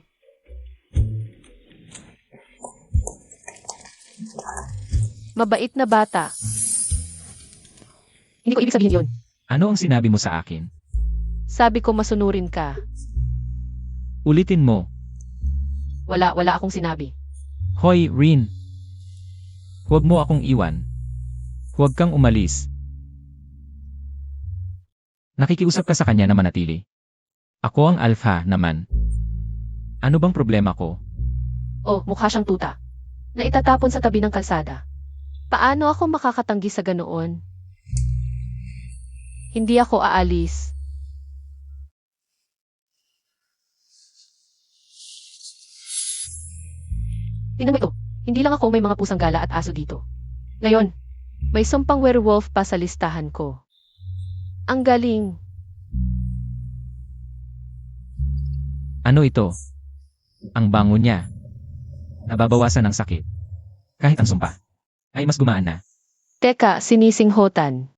Mabait na bata. Hindi ko ibig sabihin yun. Ano ang sinabi mo sa akin? Sabi ko masunurin ka. Ulitin mo. Wala akong sinabi. Hoy, Rin. Huwag mo akong iwan. Huwag kang umalis. Nakikiusap ka sa kanya na manatili. Ako ang alpha naman. Ano bang problema ko? Oh, mukha siyang tuta. Na itatapon sa tabi ng kalsada. Paano ako makakatanggi sa ganoon? Hindi ako aalis. Tingnan mo ito. Hindi lang ako may mga pusang gala at aso dito. Ngayon, may sumpang werewolf pa sa listahan ko. Ang galing. Ano ito? Ang bango niya. Nababawasan ng sakit. Kahit ang sumpa. Ay mas gumaan na. Teka, sinisinghotan.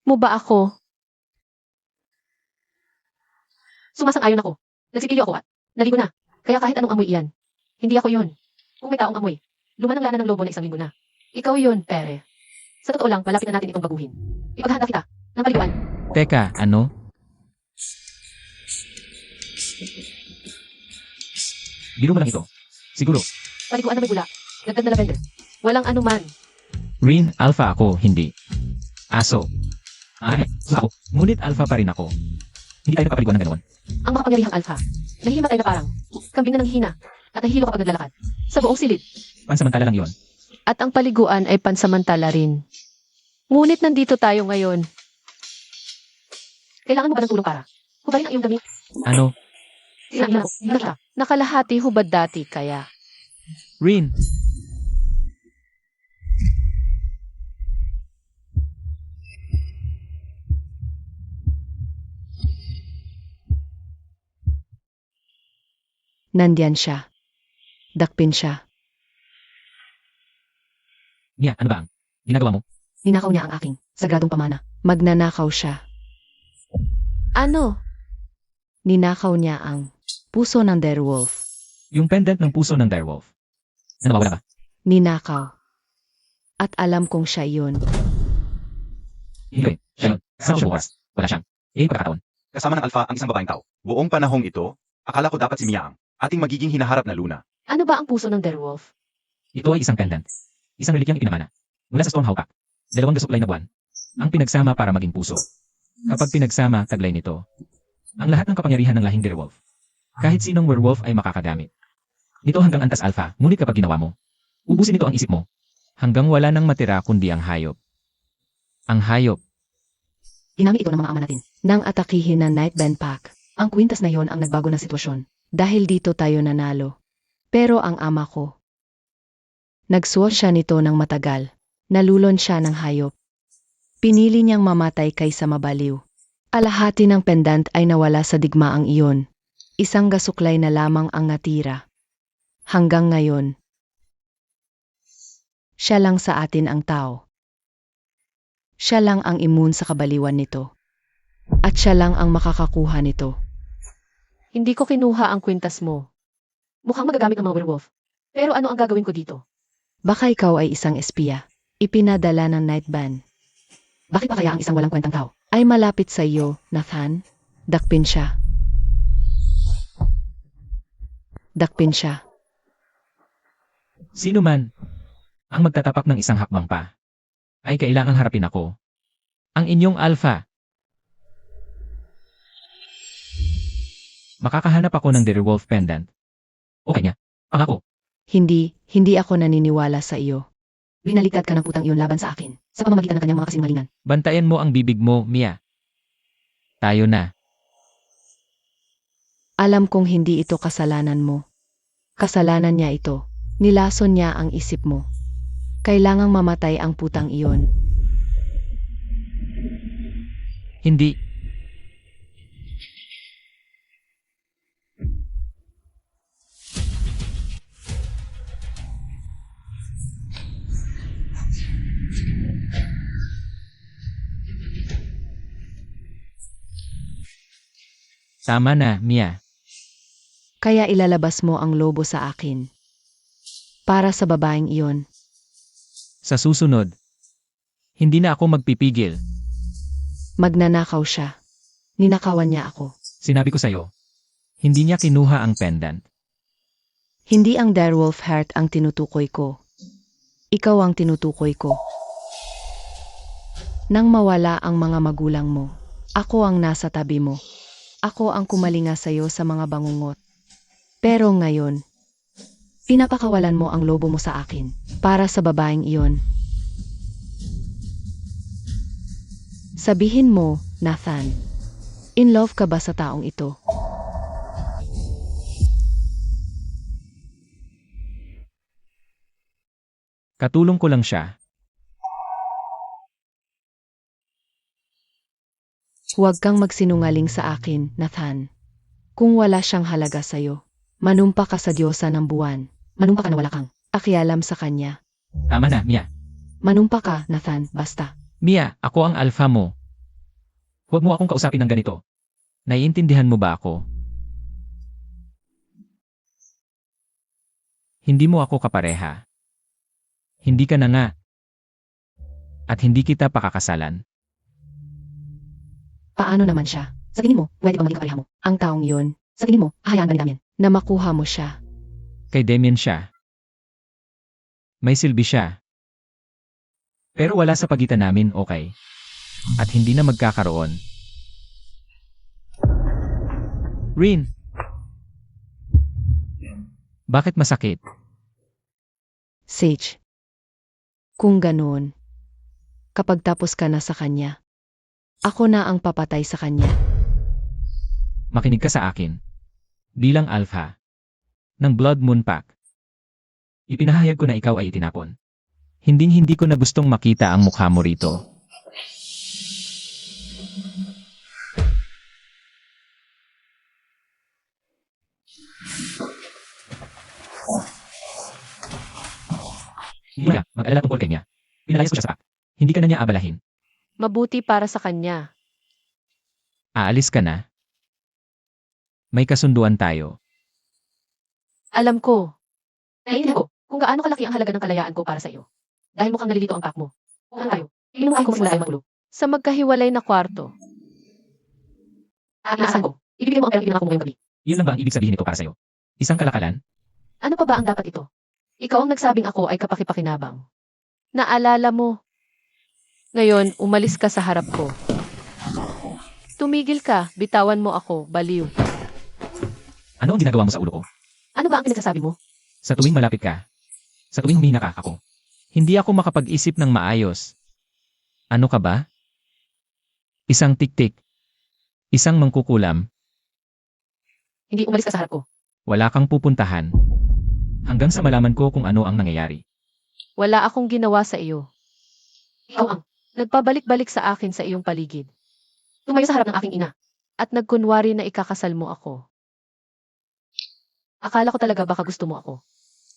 Mo ba ako? Sumasang-ayon ako. Nagsipilyo ako at naligo na. Kaya kahit anong amoy iyan. Hindi ako yun. Kung may taong amoy, lumanang lana ng lobo na 1 linggo na. Ikaw yun, pere. Sa totoo lang, malapit na natin itong baguhin. Ipaghahanda kita ng paliguan. Teka, ano? Biro mo lang ito. Siguro. Paliguan na may bula. Dagdag na lavender. Walang anuman. Rin, alpha ako, hindi. Aso. Ay, ako. Ngunit alpha pa rin ako. Hindi tayo nakapaliguan ng ganoon. Ang makapangyarihang alpha. Nahihimatay na parang kambing na nanghihina at nahihilo kapag naglalakad. Sa buong silid. Pansamantala lang yon. At ang paliguan ay pansamantala rin. Ngunit nandito tayo ngayon. Kailangan mo ba ng tulong para? Hubarin ang iyong damit. Ano? Sinabi na ako. Hindi na siya. Nakalahati hubad dati kaya. Rin. Nandiyan siya. Dakpin siya. Mia, ano ba ang ginagawa mo? Ninakaw niya ang aking sagradong pamana. Magnanakaw siya. Ano? Ninakaw niya ang puso ng werewolf. Yung pendant ng puso ng direwolf. Na nawawala ba? Ninakaw. At alam kong siya yun. Hindi. Siya yun. Saan siya bukas? Wala siyang. Pagkakataon. kasama ng alpha ang isang babaeng tao. Buong panahong ito, akala ko dapat si Mia ang ating magiging hinaharap na Luna. Ano ba ang puso ng Direwolf? Ito ay isang pendant. Isang relikyang ipinamana. Mula sa Stormhawk Pact. 2 gasuklay na buwan. Ang pinagsama para maging puso. Kapag pinagsama, taglay nito. Ang lahat ng kapangyarihan ng lahing Direwolf. Kahit sinong werewolf ay makakagamit. Nito hanggang antas alpha, ngunit kapag ginawa mo, ubusin nito ang isip mo. Hanggang wala nang matira kundi ang hayop. Ang hayop. Ginamit ito ng mga ama natin. Nang atakihin ng Nightband Pack, ang kwintas na yon ang nagbago ng sitwasyon. Dahil dito tayo nanalo. Pero ang ama ko, nagsuot siya nito ng matagal. Nalulon siya ng hayop. Pinili niyang mamatay kaysa mabaliw. Alahati ng pendant ay nawala sa digmaang iyon. Isang gasuklay na lamang ang natira. Hanggang ngayon, siya lang sa atin ang tao. Siya lang ang immune sa kabaliwan nito. At siya lang ang makakakuha nito. Hindi ko kinuha ang kwintas mo. Mukhang magagamit ng mga werewolf. Pero ano ang gagawin ko dito? Baka ikaw ay isang espiya. Ipinadala ng Nightband. Bakit pa kaya ang isang walang kwentang tao? Ay malapit sa iyo, Nathan. Dakpin siya. Dakpin siya. Sino man ang magtatapak ng isang hakbang pa, ay kailangang harapin ako. Ang inyong alpha. Makakahanap ako ng Direwolf pendant. Okay niya. Pangako. Hindi ako naniniwala sa iyo. Binaligtad ka ng putang iyon laban sa akin sa pamamagitan ng kanyang mga kasinungalingan. Bantayan mo ang bibig mo, Mia. Tayo na. Alam kong hindi ito kasalanan mo. Kasalanan niya ito. Nilason niya ang isip mo. Kailangang mamatay ang putang iyon. Hindi. Tama na, Mia. Kaya ilalabas mo ang lobo sa akin. Para sa babaeng iyon. Sa susunod, hindi na ako magpipigil. Magnanakaw siya. Ninakawan niya ako. Sinabi ko sa'yo, hindi niya kinuha ang pendant. Hindi ang Direwolf heart ang tinutukoy ko. Ikaw ang tinutukoy ko. Nang mawala ang mga magulang mo, ako ang nasa tabi mo. Ako ang kumalinga sa'yo sa mga bangungot. Pero ngayon, pinapakawalan mo ang lobo mo sa akin para sa babaeng iyon. Sabihin mo, Nathan, in love ka ba sa taong ito? Katulong ko lang siya. Huwag kang magsinungaling sa akin, Nathan. Kung wala siyang halaga sa'yo, manumpa ka sa Diyosa ng buwan. Manumpa ka na wala kang. Pakialam sa kanya. Tama na, Mia. Manumpa ka, Nathan, basta. Mia, ako ang alpha mo. Huwag mo akong kausapin ng ganito. Naiintindihan mo ba ako? Hindi mo ako kapareha. Hindi ka na nga. At hindi kita pakakasalan. Paano naman siya? Sa tingin mo, pwede ba maging kapareha mo? Ang taong yun, Sa tingin mo, hahayaan ba ni Damien? na makuha mo siya. Kay Damien siya. May silbi siya. Pero wala sa pagitan namin, okay? At hindi na magkakaroon. Rin! Bakit masakit? Sage. Kung ganoon, kapag tapos ka na sa kanya, ako na ang papatay sa kanya. Makinig ka sa akin. Bilang alpha ng Blood Moon Pack, ipinahayag ko na ikaw ay itinapon. Hinding-hindi ko na gustong makita ang mukha mo rito. Hindi ka mag-alala tungkol kay niya. Pinalayas ko siya sa pack. Hindi ka na niya abalahin. Mabuti para sa kanya. Aalis ka na. May kasunduan tayo. Alam ko. Naiintindihan ko kung gaano kalaki ang halaga ng kalayaan ko para sa iyo. Dahil mukhang nalilito ang pack mo. Kung ano tayo, inuuhay ko mula tayo matulog. Sa magkahiwalay na kwarto. Inaasahan ko. Ibibigay mo ang perang ibinangako mo ngayong gabi. Iyon lang ba ang ibig sabihin nito para sa'yo? Isang kalakalan? Ano pa ba ang dapat ito? Ikaw ang nagsabing ako ay kapakipakinabang. Naalala mo. Ngayon, umalis ka sa harap ko. Tumigil ka, bitawan mo ako, baliw. Ano ang ginagawa mo sa ulo ko? Ano ba ang pinagsasabi mo? Sa tuwing malapit ka, sa tuwing humihina ka, ako. Hindi ako makapag-isip ng maayos. Ano ka ba? Isang tiktik. Isang mangkukulam. Hindi umalis ka sa harap ko. Wala kang pupuntahan. Hanggang sa malaman ko kung ano ang nangyayari. Wala akong ginawa sa iyo. Ikaw ang nagpabalik-balik sa akin sa iyong paligid. Tumayo sa harap ng aking ina. At nagkunwari na ikakasal mo ako. Akala ko talaga baka gusto mo ako.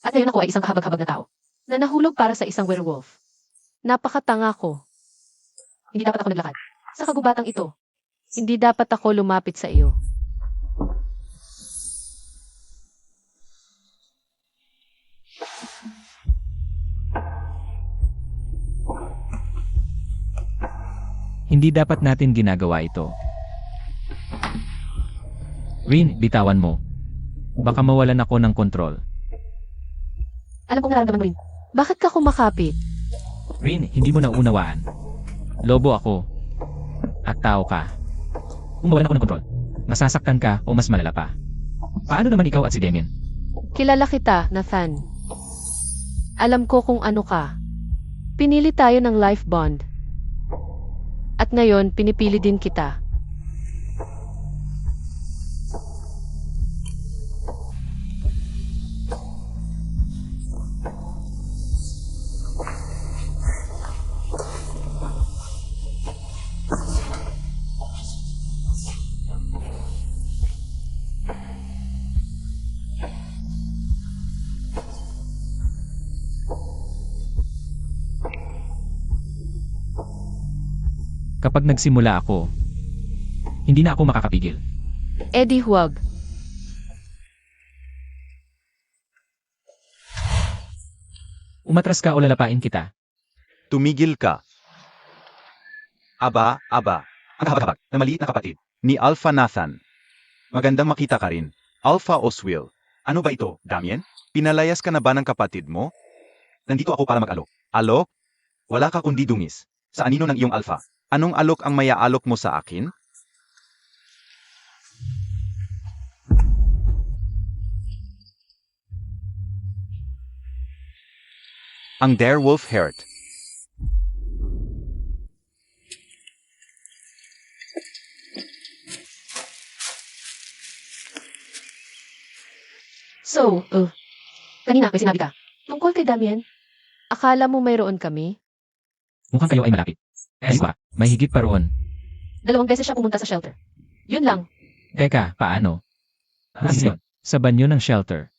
At ngayon ako ay isang kahabag-habag na tao. Na nahulog para sa isang werewolf. Napakatanga ko. Hindi dapat ako naglakad. Sa kagubatang ito. Hindi dapat ako lumapit sa iyo. Hindi dapat natin ginagawa ito. Rin, bitawan mo. Baka mawalan ako ng kontrol. Alam kong nararamdaman mo rin. Bakit ka kumakapit? Rin, hindi mo naunawaan. Lobo ako. At tao ka. Kung mawalan ako ng kontrol, masasaktan ka o mas malala pa. Paano naman ikaw at si Damien? Kilala kita, Nathan. Alam ko kung ano ka. Pinili tayo ng life bond. At ngayon, pinipili din kita. Kapag nagsimula ako, hindi na ako makakapigil. Eddie, huwag. Umatras ka o lalapain kita. Tumigil ka. Aba, ang habag-habag na maliit na kapatid ni Alpha Nathan. Magandang makita ka rin. Alpha Oswil. Ano ba ito, Damien? Pinalayas ka na ba ng kapatid mo? Nandito ako para mag-alok. Alok? Wala ka kundi dungis. Sa anino ng iyong Alpha? Anong alok ang maya-alok mo sa akin? Ang Direwolf Heart. So, kanina may sinabi ka. Tungkol kay Damien, akala mo mayroon kami? Mukhang kayo ay malapit. Ba, may higit pa roon. 2 beses siya pumunta sa shelter. Yun lang. Teka, paano? Yun? Sa banyo ng shelter.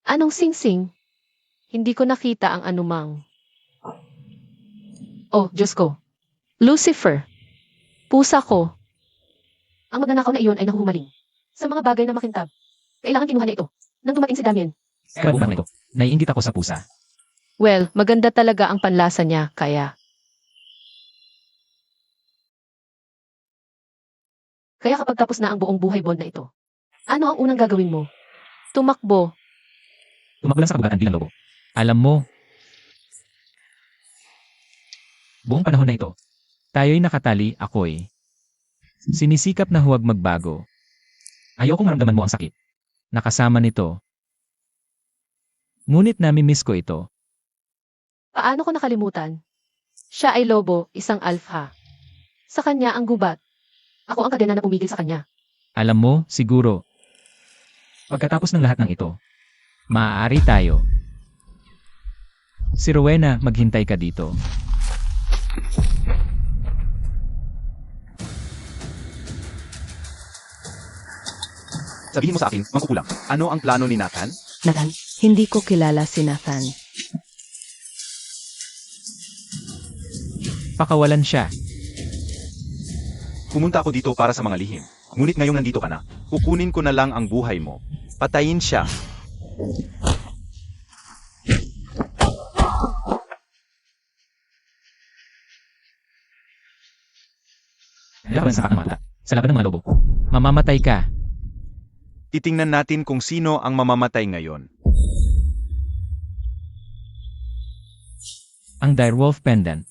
Anong sing-sing? Hindi ko nakita ang anumang. Oh, Diyos ko. Lucifer. Pusa ko. Ang magnanakaw na iyon ay nahuhumaling. Sa mga bagay na makintab. Kailangan kinuha niya ito. Nang dumating si Damien. Kaya bukang ito. Naiingit ako sa pusa. Well, maganda talaga ang panlasa niya, kaya... Kaya kapag tapos na ang buong buhay bond na ito, ano ang unang gagawin mo? Tumakbo. Tumakbo lang sa kabagatan bilang lobo. Alam mo, buong panahon na ito, tayo'y nakatali, ako'y sinisikap na huwag magbago. Ayokong maramdaman mo ang sakit. Nakasama nito. Ngunit nami-miss ko ito. Paano ko nakalimutan? Siya ay lobo, isang alpha. Sa kanya ang gubat. Ako ang kadena na pumigil sa kanya. Alam mo, siguro, pagkatapos ng lahat ng ito, maaari tayo. Si Rowena, maghintay ka dito. Sabihin mo sa akin, mangkukulam. Ano ang plano ni Nathan? Nathan, hindi ko kilala si Nathan. Pakawalan siya. Pumunta ako dito para sa mga lihim. Ngunit ngayong nandito ka na, kukunin ko na lang ang buhay mo. Patayin siya. Laban sa kakang mata. Sa laban ng mga lobo. Mamamatay ka. Titingnan natin kung sino ang mamamatay ngayon. Ang direwolf pendant.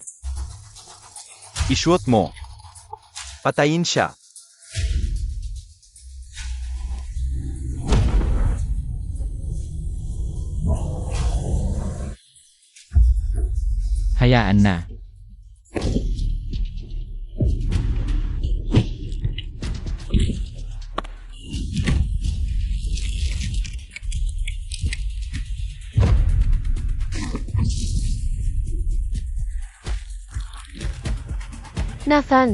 Isuot mo. Patayin siya. Hayaan na. Nathan,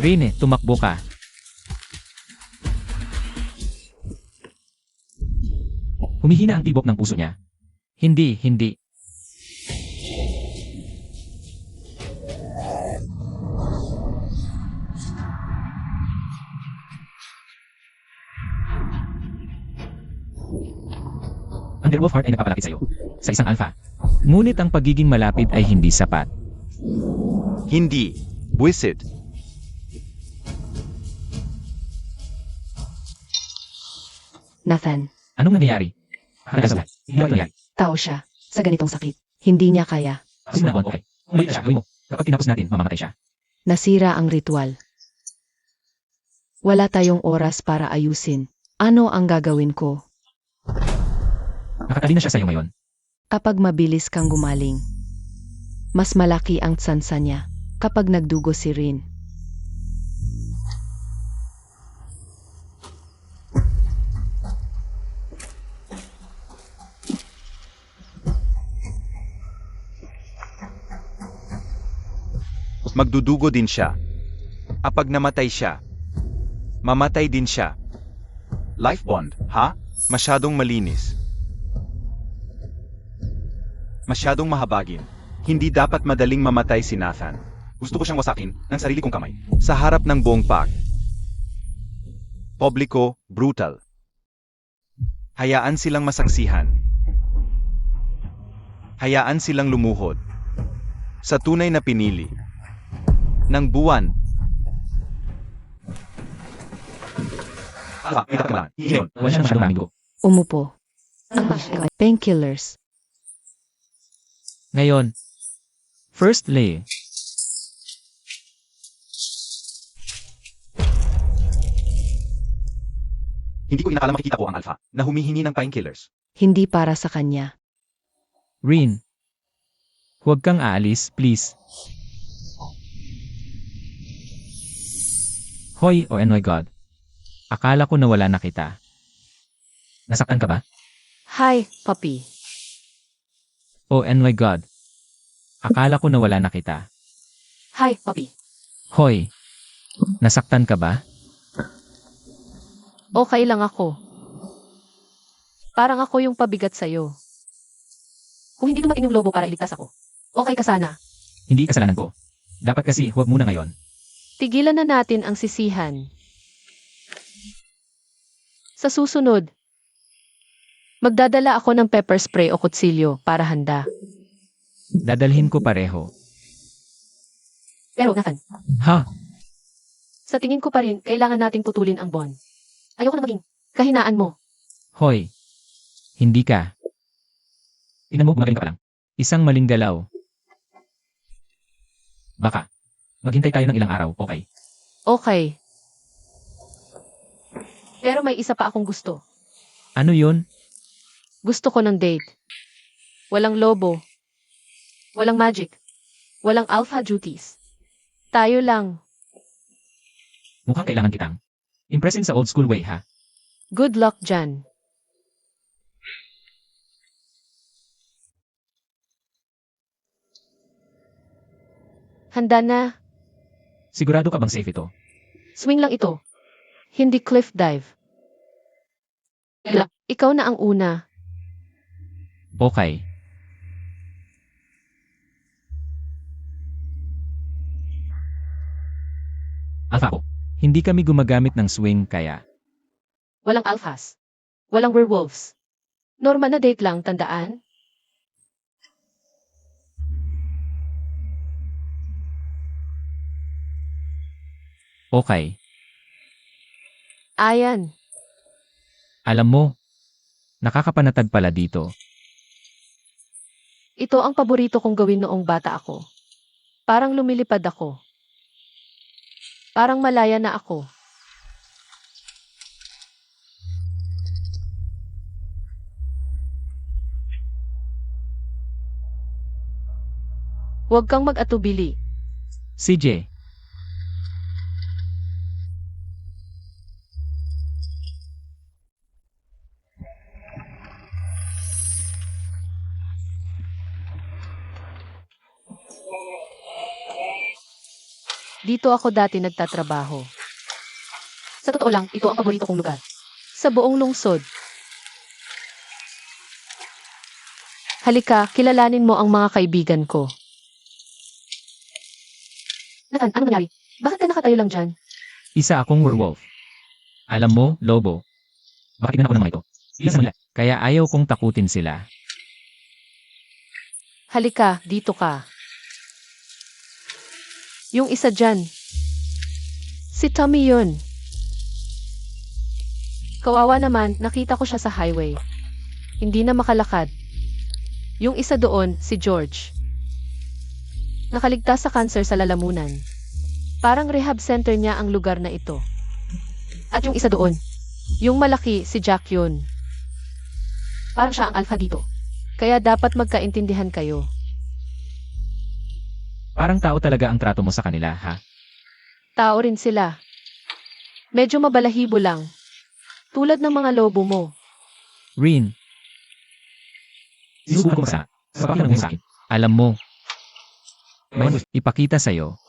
Rine, tumakbo ka. Humihina ang tibok ng puso niya. Hindi, hindi. Ang direwolf heart ay napapalapit sa'yo. Sa isang alpha. Ngunit ang pagiging malapit ay hindi sapat. Hindi. Buwisit. Nathan, Anong nangyayari? Hindi ako nangyayari. tao siya. Sa ganitong sakit. Hindi niya kaya. Kasi na okay. Kung maliit na siya, gawin mo. Kapag tinapos natin, mamamatay siya. Nasira ang ritual. Wala tayong oras para ayusin. Ano ang gagawin ko? Nakatali na siya sa'yo ngayon. Kapag mabilis kang gumaling, mas malaki ang tsansa niya kapag nagdugo si Rin. Magdudugo din siya. Kapag namatay siya, mamatay din siya. Life bond, ha? Masyadong malinis. Masyadong mahabagin. Hindi dapat madaling mamatay si Nathan. Gusto ko siyang wasakin ng sarili kong kamay. Sa harap ng buong pack. Publiko, brutal. Hayaan silang masaksihan. Hayaan silang lumuhod. Sa tunay na pinili. Ng buwan. Alpha, may tapat lang. Hihiyon. Wala siyang masyadong amigo. Umupo. Painkillers. Ngayon, first lay. Hindi ko inakala makikita ko ang Alpha na humihingi ng painkillers. Hindi para sa kanya. Rin. Huwag kang aalis, please. Hoy, oh my God. Akala ko nawala na kita. Nasaktan ka ba? hi, puppy. Oh my God. Akala ko nawala na kita. Hi, puppy. Hoy. Nasaktan ka ba? Okay lang ako. Parang ako yung pabigat sa'yo. Kung hindi dumating yung lobo para iligtas ako, okay ka sana. Hindi kasalanan ko. Dapat kasi huwag muna ngayon. Tigilan na natin ang sisihan. Sa susunod, magdadala ako ng pepper spray o kutsilyo para handa. Dadalhin ko pareho. Pero Nathan, Ha? sa tingin ko pa rin, kailangan nating putulin ang bond. Ayoko na maging kahinaan mo. Hoy. Hindi ka. Tingnan mo, magaling ka pa lang. Isang maling galaw. Baka. Maghintay tayo ng ilang araw, okay? Okay. Pero may isa pa akong gusto. Ano yun? Gusto ko ng date. Walang lobo. Walang magic. Walang alpha duties. Tayo lang. Mukhang kailangan kitang. Impressin sa old school way, ha? Good luck dyan. Handa na. Sigurado ka bang safe ito? Swing lang ito. Hindi cliff dive. Ikaw na ang una. Okay. Alpha ko. Hindi kami gumagamit ng swing kaya. Walang alphas. Walang werewolves. Normal na date lang, tandaan? Okay. Ayan. Alam mo, nakakapanatag pala dito. Ito ang paborito kong gawin noong bata ako. Parang lumilipad ako. Parang malaya na ako. Huwag kang mag-atubili. CJ, Dito ako dati nagtatrabaho. Sa totoo lang, ito ang paborito kong lugar. Sa buong lungsod. Halika, kilalanin mo ang mga kaibigan ko. Nathan, ano nangyari? Bakit ka nakatayo lang dyan? isa akong werewolf. Alam mo, lobo. Baka tignan ako ng mga ito. Sila sa nila. Kaya ayaw kong takutin sila. Halika, dito ka. Yung isa dyan. Si Tommy yun. Kawawa naman, nakita ko siya sa highway. Hindi na makalakad. Yung isa doon, si George. Nakaligtas sa cancer sa lalamunan. Parang rehab center niya ang lugar na ito. At yung isa doon, yung malaki, si Jack yun. Parang siya ang alpha dito. Kaya dapat magkaintindihan kayo. Parang tao talaga ang trato mo sa kanila, ha? Tao rin sila. Medyo mabalahibo lang. Tulad ng mga lobo mo. Rin, sinusubukan ko sa pakialam mo sa akin. Alam mo, may ipakita sa'yo.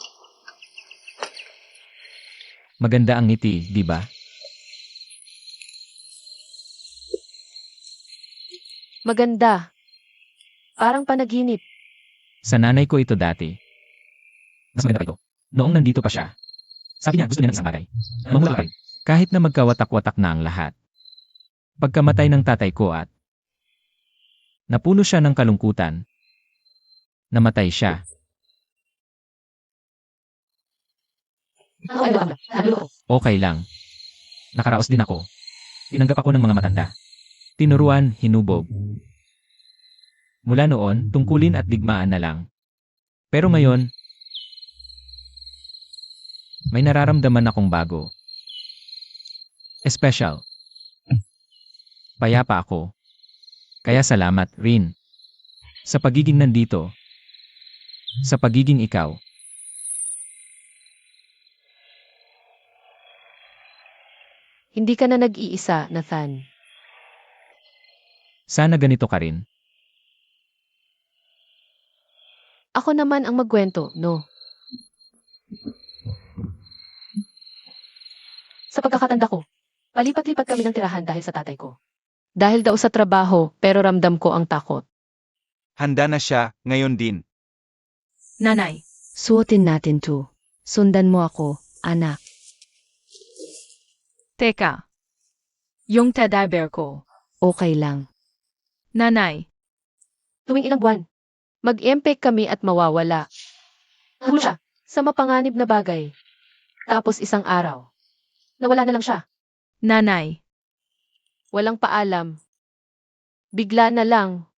Maganda ang ngiti, di ba? Maganda. Parang panaginip. Sa nanay ko ito dati. Mas maganda pa ito. Noong nandito pa siya. Sabi niya gusto niya ng isang bagay. Mamula ka rin. Kahit na magkawatak-watak na ang lahat. Pagkamatay ng tatay ko at napuno siya ng kalungkutan. Namatay siya. Okay lang. Nakaraos din ako. Tinanggap ako ng mga matanda. Tinuruan, hinubog. Mula noon, tungkulin at digmaan na lang. Pero ngayon, may nararamdaman akong bago. Espesyal. Payapa ako. Kaya salamat, Rin. Sa pagiging nandito. Sa pagiging ikaw. Hindi ka na nag-iisa, Nathan. Sana ganito ka rin. Ako naman ang magkwento, no? Sa pagkakatanda ko, palipat-lipat kami ng tirahan dahil sa tatay ko. Dahil daw sa trabaho, pero ramdam ko ang takot. Handa na siya, ngayon din. Nanay. Suotin natin to. Sundan mo ako, anak. Teka. Yung teddy bear ko. Okay lang. Nanay. Tuwing ilang buwan, mag-empake kami at mawawala. Ano siya? Sa mapanganib na bagay. Tapos isang araw, nawala na lang siya. Nanay. Walang paalam. Bigla na lang.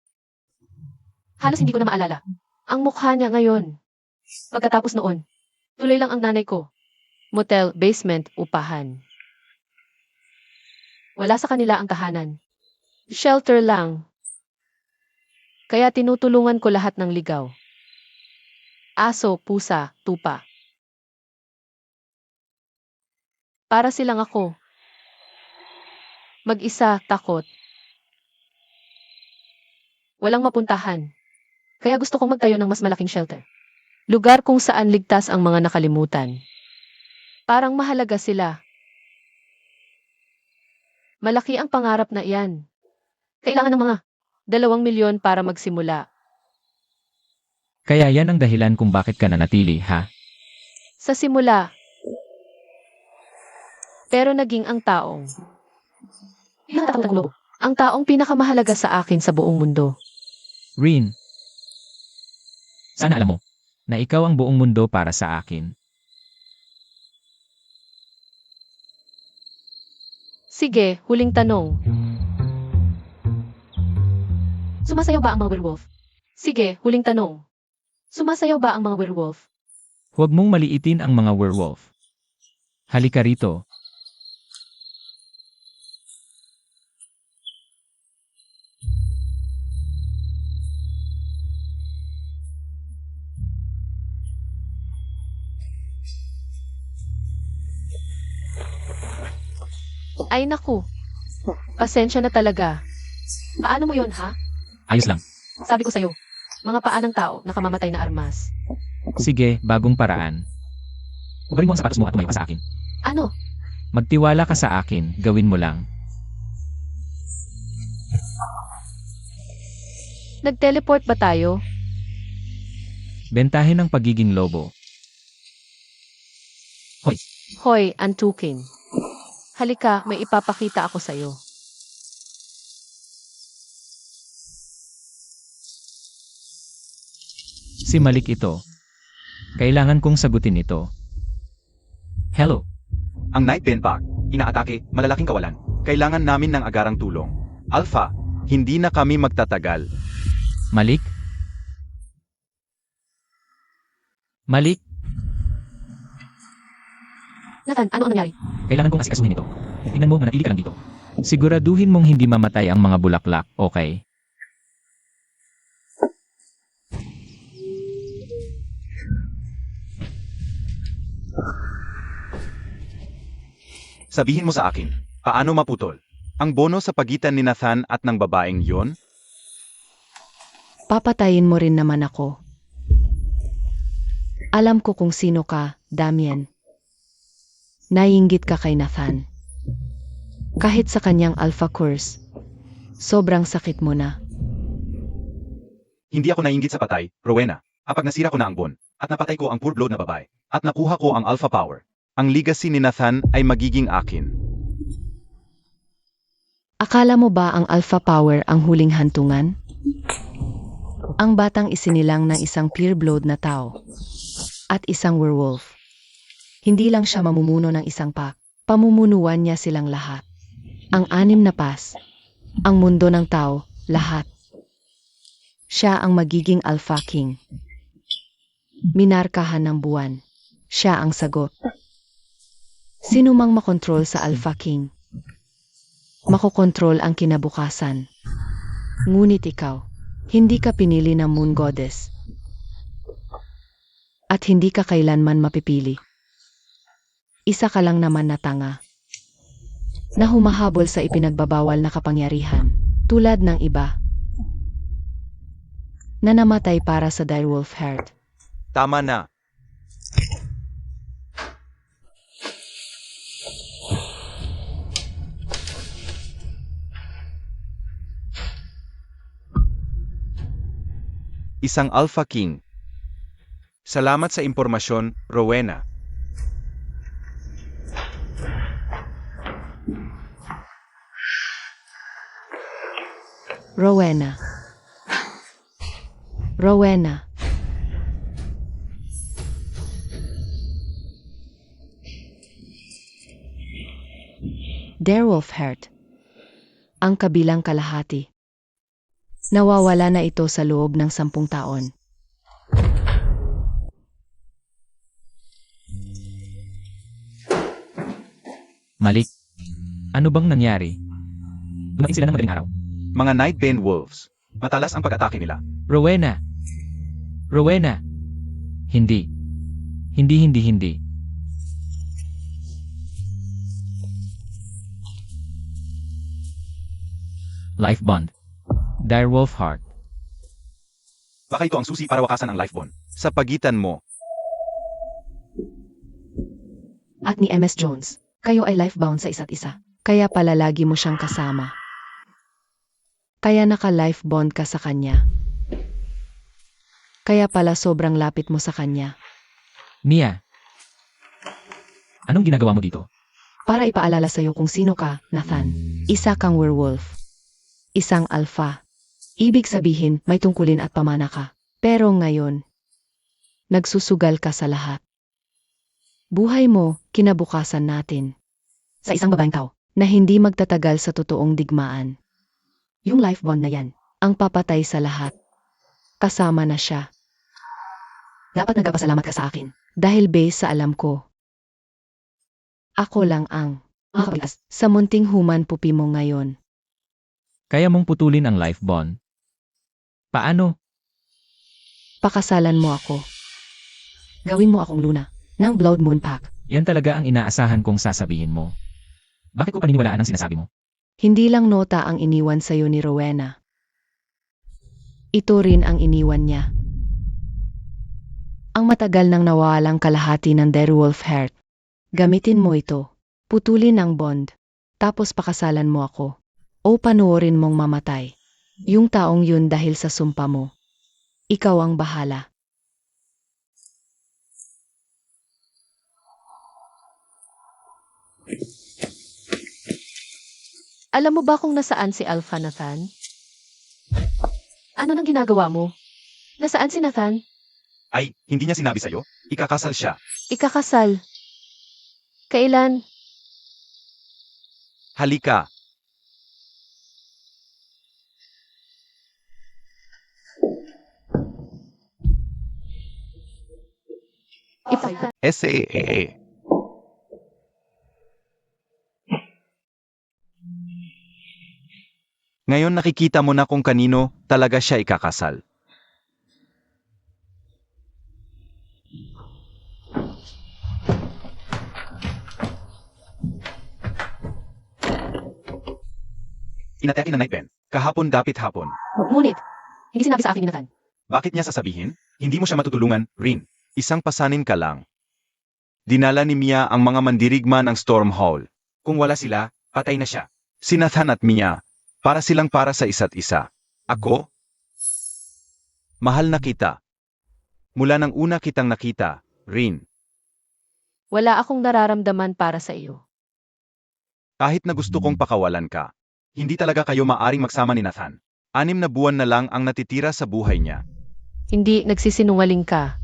Halos hindi ko na maalala. Ang mukha niya ngayon. Pagkatapos noon, tuloy lang ang nanay ko. Motel, basement, upahan. Wala sa kanila ang tahanan. Shelter lang. Kaya tinutulungan ko lahat ng ligaw. Aso, pusa, tupa. Para silang ako. Mag-isa, takot. Walang mapuntahan. Kaya gusto kong magtayo ng mas malaking shelter. Lugar kung saan ligtas ang mga nakalimutan. Parang mahalaga sila. Malaki ang pangarap na iyan. Kailangan ng mga 2 milyon para magsimula. Kaya yan ang dahilan kung bakit ka nanatili, ha? Sa simula. Pero naging ang taong. Ang taong pinakamahalaga sa akin sa buong mundo. Rin. Sana alam mo, na ikaw ang buong mundo para sa akin. Sige, huling tanong. Sumasayaw ba ang mga werewolf? Sige, huling tanong. Sumasayaw ba ang mga werewolf? Huwag mong maliitin ang mga werewolf. Halika rito. Ay naku. Pasensya na talaga. Paano mo yon ha? Ayos lang. Sabi ko sa'yo, mga paa ng tao nakamamatay na armas. Sige, bagong paraan. Ugaling mo ang sapatos mo at tumayo ka sa akin. Ano? Magtiwala ka sa akin, gawin mo lang. Nag-teleport ba tayo? Bentahin ang pagiging lobo. Hoy, antukin. Halika, may ipapakita ako sa'yo. Si Malik ito. Kailangan kong sagutin ito. Hello. Ang Night Bane Pack, inaatake, malalaking kawalan. Kailangan namin ng agarang tulong. Alpha, hindi na kami magtatagal. Malik? Malik, Nathan, ano ang nangyari? kailangan kong asikasuhin ito. Tingnan mo, manatili ka lang dito. Siguraduhin mong hindi mamatay ang mga bulaklak, okay? Sabihin mo sa akin, paano maputol? Ang bono sa pagitan ni Nathan at ng babaeng yon? Papatayin mo rin naman ako. Alam ko kung sino ka, Damien. Naiinggit ka kay Nathan. Kahit sa kanyang alpha course, sobrang sakit mo na. Hindi ako nainggit sa patay, Rowena. Kapag nasira ko na ang bon, at napatay ko ang pure blood na babae, at nakuha ko ang alpha power, ang legacy ni Nathan ay magiging akin. Akala mo ba ang alpha power ang huling hantungan? Ang batang isinilang ng isang pure blood na tao at isang werewolf. Hindi lang siya mamumuno ng isang pack, pamumunuan niya silang lahat. Ang 6 na pas, ang mundo ng tao, lahat. Siya ang magiging Alpha King. Minarkahan ng buwan. Siya ang sagot. Sino mang makontrol sa Alpha King? Makokontrol ang kinabukasan. Ngunit ikaw, hindi ka pinili ng Moon Goddess. At hindi ka kailanman mapipili. Isa ka lang naman na tanga. Na humahabol sa ipinagbabawal na kapangyarihan, tulad ng iba. Na namatay para sa direwolf heart. Tama na. Isang Alpha King. Salamat sa impormasyon, Rowena. Rowena. Rowena. Direwolf heart. Ang kabilang kalahati. Nawawala na ito sa loob ng 10 taon. Malik, ano bang nangyari? Dumating sila ng madaling araw. Mga Night Bane Wolves. Matalas ang pag-atake nila. Rowena! Rowena! Hindi. Hindi. Life Bond. Direwolf Heart. Baka ito ang susi para wakasan ang life bond. Sa pagitan mo, At ni MS Jones, kayo ay life-bound sa isa't isa. Kaya pala lagi mo siyang kasama. Kaya naka-life bond ka sa kanya. Kaya pala sobrang lapit mo sa kanya. Mia. Anong ginagawa mo dito? Para ipaalala sa'yo kung sino ka, Nathan. Isa kang werewolf. Isang alpha. Ibig sabihin, may tungkulin at pamana ka. Pero ngayon, nagsusugal ka sa lahat. Buhay mo, kinabukasan natin. Sa isang babaeng tao. na hindi magtatagal sa totoong digmaan. Yung life bond na yan, ang papatay sa lahat. Kasama na siya. Dapat nagpapasalamat ka sa akin. Dahil base sa alam ko. Ako lang ang makapaglas sa munting human pupi mo ngayon. Kaya mong putulin ang life bond. Paano? Pakasalan mo ako. Gawin mo akong luna ng Blood Moon Pact. Yan talaga ang inaasahan kong sasabihin mo. Bakit ko paniniwalaan ang sinasabi mo? Hindi lang nota ang iniwan sa'yo ni Rowena. Ito rin ang iniwan niya. Ang matagal nang nawawalang kalahati ng Direwolf Heart. Gamitin mo ito. Putulin ang bond. Tapos pakasalan mo ako. O panoorin mong mamatay. Yung taong yun dahil sa sumpa mo. Ikaw ang bahala. Alam mo ba kung nasaan si Alpha, Nathan? Ano nang ginagawa mo? Nasaan si Nathan? Ay, hindi niya sinabi sa'yo? Ikakasal siya. Ikakasal. Kailan? Halika. SAA. Ngayon nakikita mo na kung kanino talaga siya ikakasal. Inatake ng Nightben. Kahapon dapit hapon. Ngunit, hindi sinabi sa akin ni Nathan. Bakit niya sasabihin? Hindi mo siya matutulungan, Rin. Isang pasanin ka lang. Dinala ni Mia ang mga mandirigma ng Storm Hall. Kung wala sila, patay na siya. Si Nathan at Mia, para silang para sa isa't isa. Ako? Mahal na kita. Mula nang una kitang nakita, Rin. Wala akong nararamdaman para sa iyo. Kahit na gusto kong pakawalan ka, hindi talaga kayo maaring magsama ni Nathan. 6 na buwan na lang ang natitira sa buhay niya. Hindi nagsisinungaling ka.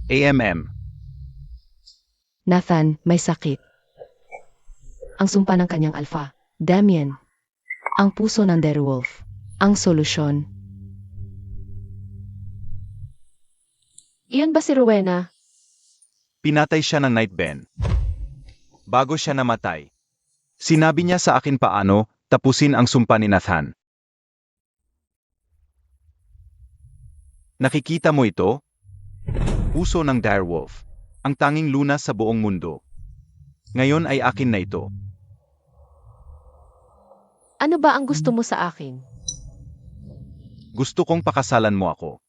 AMM. Nathan, may sakit. Ang sumpa ng kanyang alpha, Damien. Ang puso ng Direwolf. Ang solusyon. Iyan ba si Rowena? Pinatay siya ng Nightben. Bago siya namatay, sinabi niya sa akin paano tapusin ang sumpa ni Nathan. Nakikita mo ito? Puso ng Direwolf. Ang tanging luna sa buong mundo. Ngayon ay akin na ito. Ano ba ang gusto mo sa akin? Gusto kong pakasalan mo ako.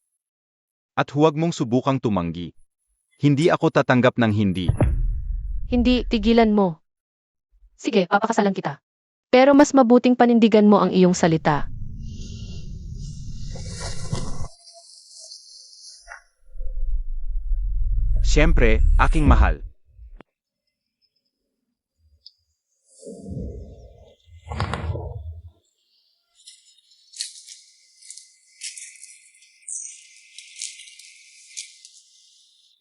At huwag mong subukang tumanggi. Hindi ako tatanggap ng hindi. Hindi, tigilan mo. Sige, papakasalan kita. Pero mas mabuting panindigan mo ang iyong salita. Siyempre, aking mahal.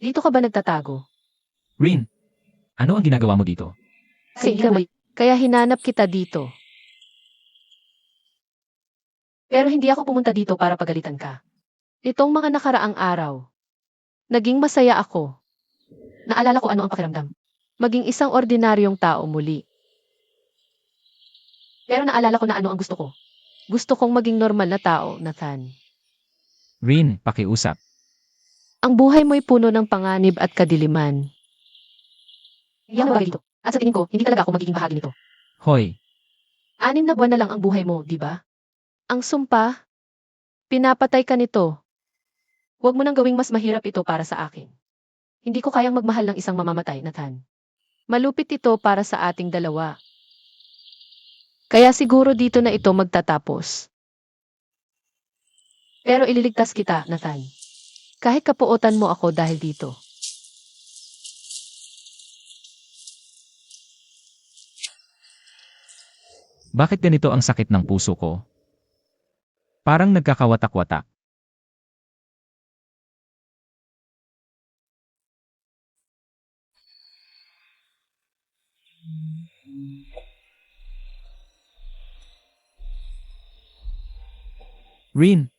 Dito ka ba nagtatago? Rin, ano ang ginagawa mo dito? Sige, kaya hinanap kita dito. Pero hindi ako pumunta dito para pagalitan ka. Itong mga nakaraang araw, naging masaya ako. Naalala ko ano ang pakiramdam. Maging isang ordinaryong tao muli. Pero naalala ko na ano ang gusto ko. Gusto kong maging normal na tao, Nathan. Rin, pakiusap. Ang buhay mo'y puno ng panganib at kadiliman. Hindi ako bagay dito. At sa tingin ko, hindi talaga ako magiging bahagi nito. Hoy, 6 na buwan na lang ang buhay mo, di ba? Ang sumpa, pinapatay ka nito. Huwag mo nang gawing mas mahirap ito para sa akin. Hindi ko kayang magmahal ng isang mamamatay, Nathan. Malupit ito para sa ating dalawa. Kaya siguro dito na ito magtatapos. Pero ililigtas kita, Nathan. Kahit kapuotan mo ako dahil dito. bakit ganito ang sakit ng puso ko? Parang nagkakawatak-watak. Rin,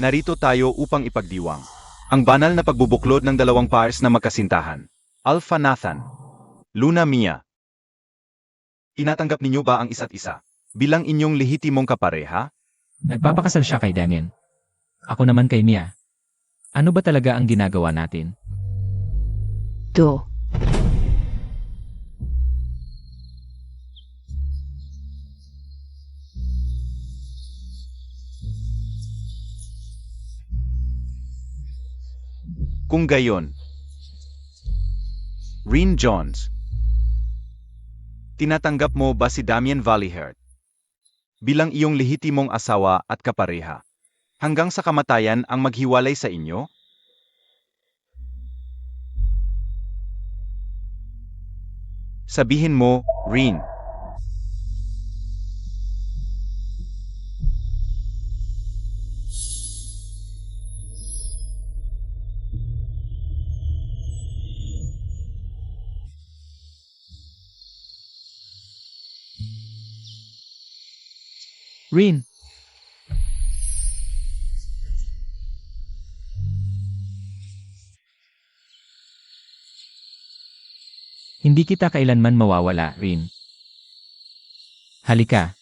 Narito tayo upang ipagdiwang ang banal na pagbubuklod ng dalawang pairs na magkasintahan. Alpha Nathan, Luna Mia. Tinatanggap ninyo ba ang isa't isa bilang inyong lehitimong kapareha? nagpapakasal siya kay Damien. Ako naman kay Mia. Ano ba talaga ang ginagawa natin? Do. Kung gayon, Rin Jones, tinatanggap mo ba si Damien Valleyheart bilang iyong lehitimong asawa at kapareha hanggang sa kamatayan ang maghiwalay sa inyo? Sabihin mo, Rin. Rin, hindi kita kailanman mawawala, Rin. Halika.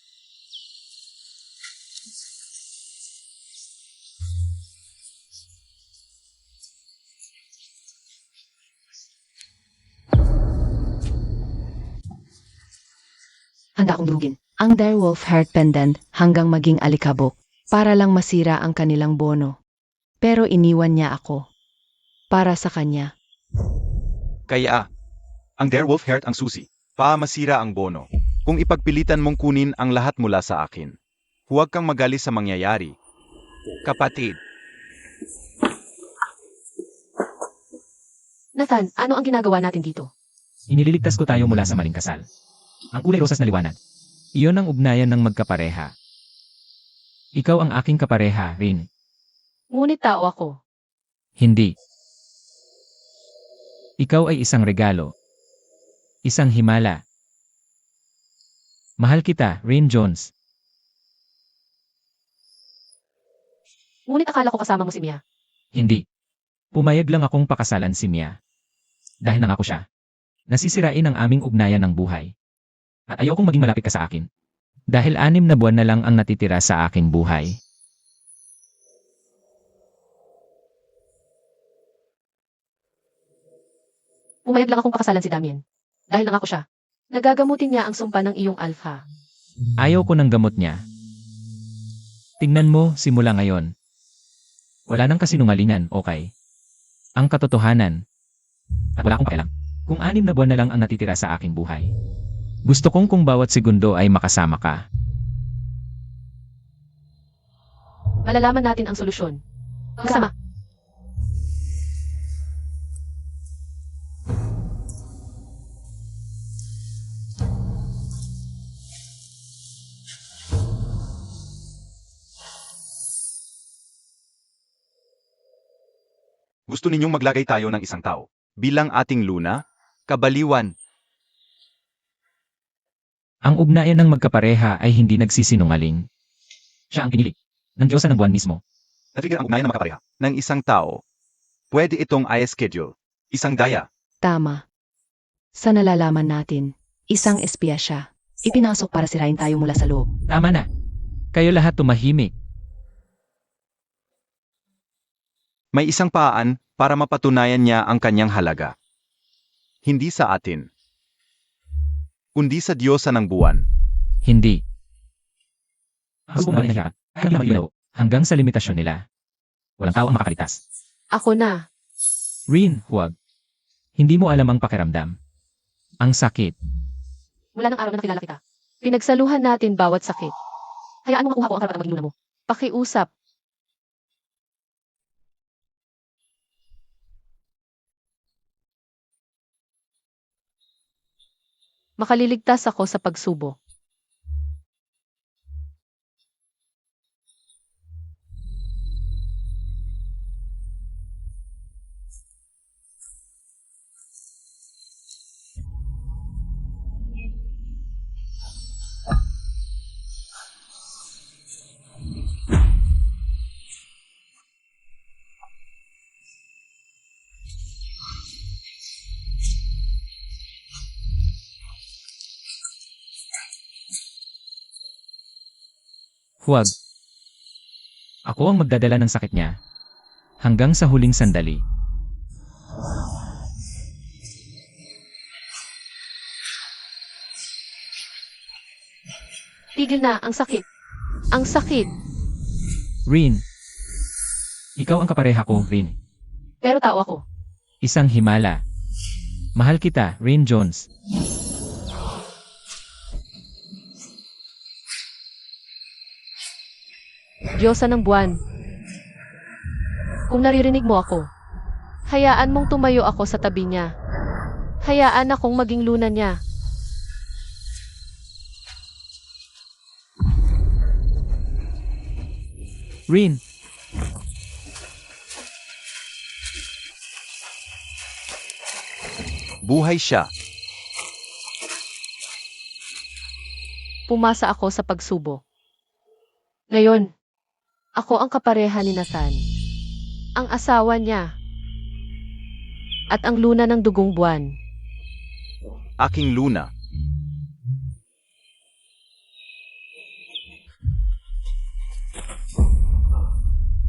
Handa akong durugin. Ang Direwolf Heart Pendant hanggang maging alikabok para lang masira ang kanilang bono. Pero iniwan niya ako. Para sa kanya. Kaya, ang Direwolf Heart ang susi. Masira ang bono. Kung ipagpilitan mong kunin ang lahat mula sa akin, huwag kang magali sa mangyayari. Kapatid, Nathan, ano ang ginagawa natin dito? Inililigtas ko tayo mula sa maling kasal. Ang kulay rosas na liwanag. Iyon ang ugnayan ng magkapareha. Ikaw ang aking kapareha, Rin. Ngunit tao ako. Hindi. Ikaw ay isang regalo. Isang himala. Mahal kita, Rin Jones. Ngunit akala ko kasama mo si Mia. Hindi. Pumayag lang akong pakasalan si Mia. Dahil nangako siya. Nasisirain ang aming ugnayan ng buhay. At ayokong maging malapit ka sa akin. Dahil 6 na buwan na lang ang natitira sa aking buhay. Pumayag lang akong pakasalan si Damien. Dahil nangako siya. Nagagamutin niya ang sumpa ng iyong alpha. Ayaw ko ng gamot niya. Tingnan mo simula ngayon. Wala nang kasinungalingan, okay? Ang katotohanan. At wala akong pakialam. Kung 6 na buwan na lang ang natitira sa aking buhay. Gusto kong kung bawat segundo ay makasama ka. Malalaman natin ang solusyon. Kasama. gusto ninyong maglagay tayo ng isang tao bilang ating Luna? Kabaliwan. Ang ugnayan ng magkapareha ay hindi nagsisinungaling. Siya ang pinilik ng Diyosa ng buwan mismo. Natrigger ang ugnayan ng makapareha ng isang tao. Pwede itong i-schedule. Isang daya. Tama. Sa nalalaman natin, isang espiya siya. Ipinasok para sirain tayo mula sa loob. Tama na. Kayo lahat tumahimik. May isang paan para mapatunayan niya ang kanyang halaga. Hindi sa atin, kundi sa Diyosa ng buwan. Hindi. Habang bumalik na siya, kahit hindi mag hanggang sa limitasyon nila. Walang tao ang makakaligtas. Ako na. Rin, huwag. Hindi mo alam ang pakiramdam. Ang sakit. Mula ng araw na nakilala kita. Pinagsaluhan natin bawat sakit. Hayaan mo makuha ko ang karapatang maging luna mo. Pakiusap. Makaliligtas ako sa pagsubo. Huwag. Ako ang magdadala ng sakit niya. Hanggang sa huling sandali. Tigil na, ang sakit. Ang sakit. Rin. Ikaw ang kapareha ko, Rin. Pero tao ako. Isang himala. Mahal kita, Rin Jones. Diyosa ng buwan. Kung naririnig mo ako, hayaan mong tumayo ako sa tabi niya. Hayaan akong maging luna niya. Rin. Buhay siya. Pumasa ako sa pagsubo. Ngayon, ako ang kapareha ni Nathan. Ang asawa niya. At ang luna ng dugong buwan. Aking Luna.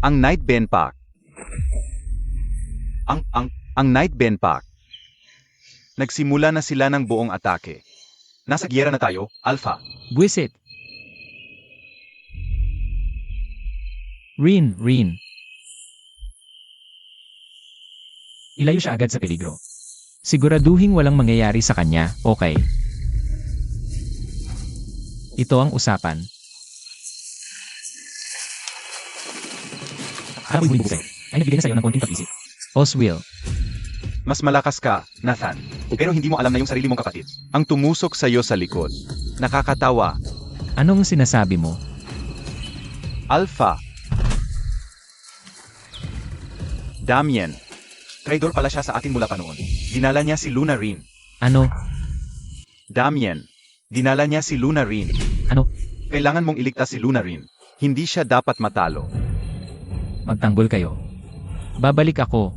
Ang Night Benpak. Ang Night Benpak. Nagsimula na sila ng buong atake. Nasa giyera na tayo, Alpha. Buwisit. Rin. Ilayo siya agad sa peligro. Siguraduhing walang mangyayari sa kanya, okay? Ito ang usapan. Habang ibubukay, ay nagbigay na sa'yo ng konting pag-isip. Oswil. Mas malakas ka, Nathan. Pero hindi mo alam na yung sarili mong kapatid. Ang tumusok sa'yo sa likod. Nakakatawa. Anong sinasabi mo? Alpha. Damien. Traidor pala siya sa atin mula pa noon. Dinala niya si Luna Rin. Ano? Damien. Dinala niya si Luna Rin. Ano? Kailangan mong iligtas si Luna Rin. Hindi siya dapat matalo. Magtanggol kayo. Babalik ako.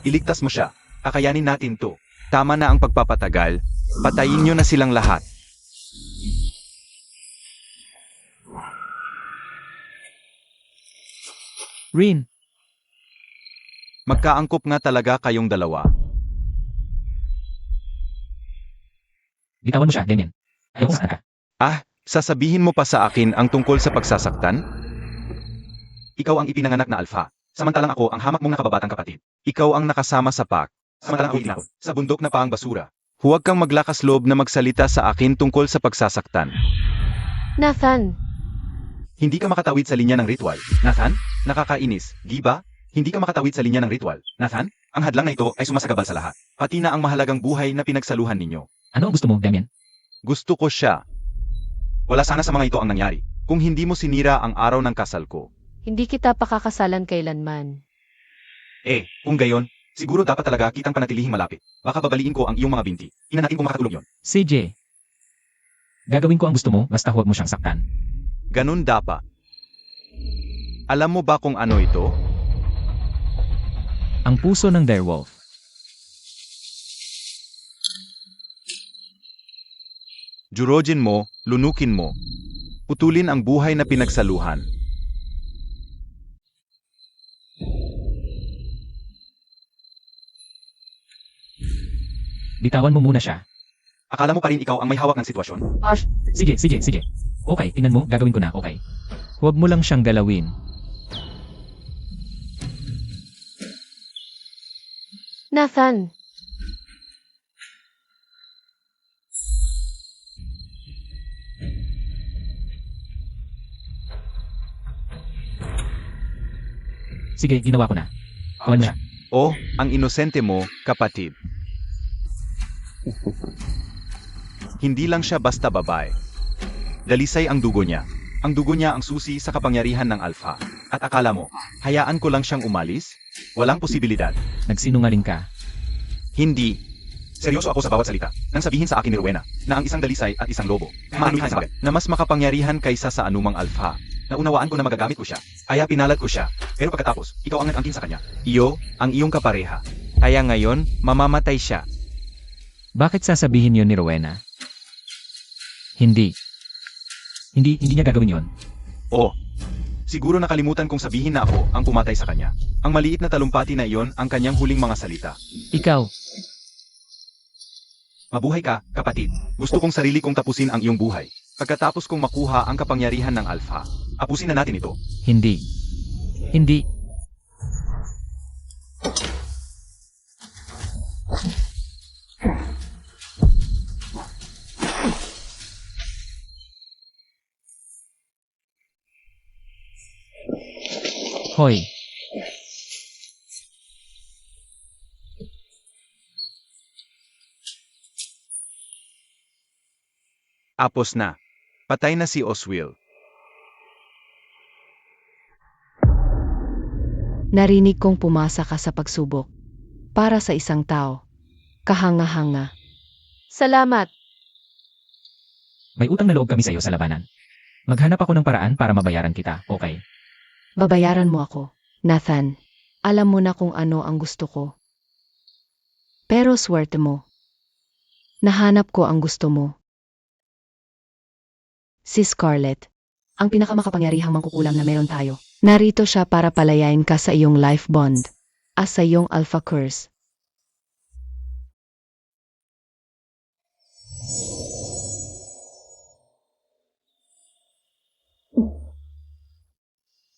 Iligtas mo siya. Kakayanin natin to. Tama na ang pagpapatagal. Patayin niyo na silang lahat. Rin. Magkaangkop nga talaga kayong dalawa. Bitawan mo siya, Damien. Ayaw ko sa ka. Sasabihin mo pa sa akin ang tungkol sa pagsasaktan? Ikaw ang ipinanganak na Alpha. Samantalang ako ang hamak mong nakababatang kapatid. Ikaw ang nakasama sa pack. Samantalang ako itinapon sa bundok na paang basura. Huwag kang maglakas loob na magsalita sa akin tungkol sa pagsasaktan. Nathan, Hindi ka makatawid sa linya ng ritual. Nathan? Nakakainis, di ba? Hindi ka makatawid sa linya ng ritual. Nathan? Ang hadlang na ito ay sumasagabal sa lahat. Pati na ang mahalagang buhay na pinagsaluhan ninyo. Ano ang gusto mo, Damien? Gusto ko siya. Wala sana sa mga ito ang nangyari. Kung hindi mo sinira ang araw ng kasal ko. hindi kita pakakasalan kailanman. Kung gayon, siguro dapat talaga kitang panatilihing malapit. Baka babaliin ko ang iyong mga binti. Ina natin kung makatulog yon. CJ. Gagawin ko ang gusto mo, basta huwag mo siyang saktan. Ganun dapat. Alam mo ba kung ano ito? Ang puso ng direwolf. Jurogin mo, lunukin mo. Putulin ang buhay na pinagsaluhan. Bitawan mo muna siya. Akala mo pa rin ikaw ang may hawak ng sitwasyon? Sige. Okay, tingnan mo, gagawin ko na, okay. Huwag mo lang siyang galawin. Nathan, Sige, ginawa ko na. Kawan mo siya. Ang inosente mo, kapatid. Hindi lang siya basta babae. Dalisay ang dugo niya. Ang dugo niya ang susi sa kapangyarihan ng Alpha. At akala mo, hayaan ko lang siyang umalis? Walang posibilidad. Nagsinungaling ka. Hindi. Seryoso ako sa bawat salita. Nang sabihin sa akin ni Rowena na ang isang dalisay at isang lobo, maanuhan sa bagay, na mas makapangyarihan kaysa sa anumang Alpha. Naunawaan ko na magagamit ko siya. Kaya pinalad ko siya. Pero pagkatapos, ikaw ang nag-angkin sa kanya. Iyo, ang iyong kapareha. Kaya ngayon, mamamatay siya. Bakit sasabihin yon ni Rowena? Hindi. Hindi niya gagawin yon. Oh, siguro nakalimutan kong sabihin na ako ang pumatay sa kanya. Ang maliit na talumpati na iyon ang kanyang huling mga salita. Ikaw, Mabuhay ka, kapatid. Gusto kong sarili kong tapusin ang iyong buhay. Pagkatapos kong makuha ang kapangyarihan ng Alpha, apusin na natin ito. hindi. Hindi. Hoy, Apos na. Patay na si Oswill. Narinig kong pumasa ka sa pagsubok. Para sa isang tao. Kahanga-hanga. Salamat. may utang na loob kami sa iyo sa labanan. Maghanap ako ng paraan para mabayaran kita, okay? Babayaran mo ako. Nathan, alam mo na kung ano ang gusto ko. Pero swerte mo. Nahanap ko ang gusto mo. Si Scarlett, ang pinakamakapangyarihang mangkukulam na meron tayo. Narito siya para palayain ka sa iyong life bond. As sa iyong alpha curse.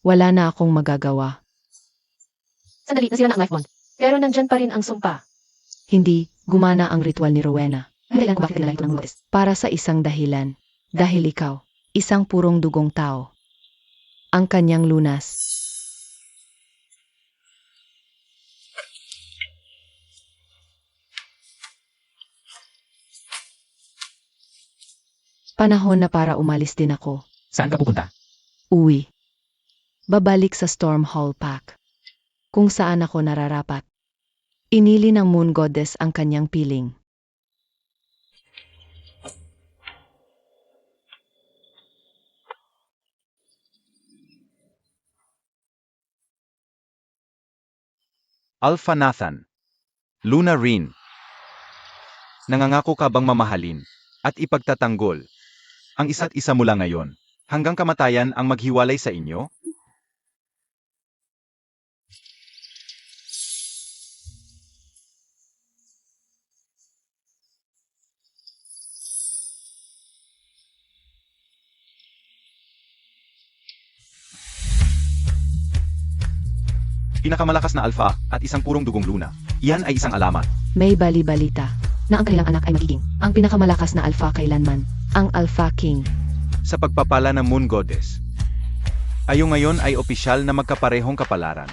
Wala na akong magagawa. Sandali, nasira na ang life bond. Pero nandyan pa rin ang sumpa. Hindi, gumana ang ritual ni Rowena. Ang dahilan kung bakit nila ito ng Lourdes. Para sa isang dahilan. Dahil ikaw, isang purong dugong tao. Ang kanyang lunas. Panahon na para umalis din ako. Saan ka pupunta? Uwi. Babalik sa Storm Hall Pack. Kung saan ako nararapat. Inili ng Moon Goddess ang kanyang piling. Alpha Nathan. Luna Rin. Nangangako ka bang mamahalin at ipagtatanggol ang isa't isa mula ngayon hanggang kamatayan ang maghiwalay sa inyo? Pinakamalakas na Alpha at isang purong dugong Luna. Iyan ay isang alamat. May bali-balita na ang kanilang anak ay magiging ang pinakamalakas na alpha kailanman, ang Alpha King. Sa pagpapala ng Moon Goddess. Ayo ngayon ay opisyal na magkaparehong kapalaran.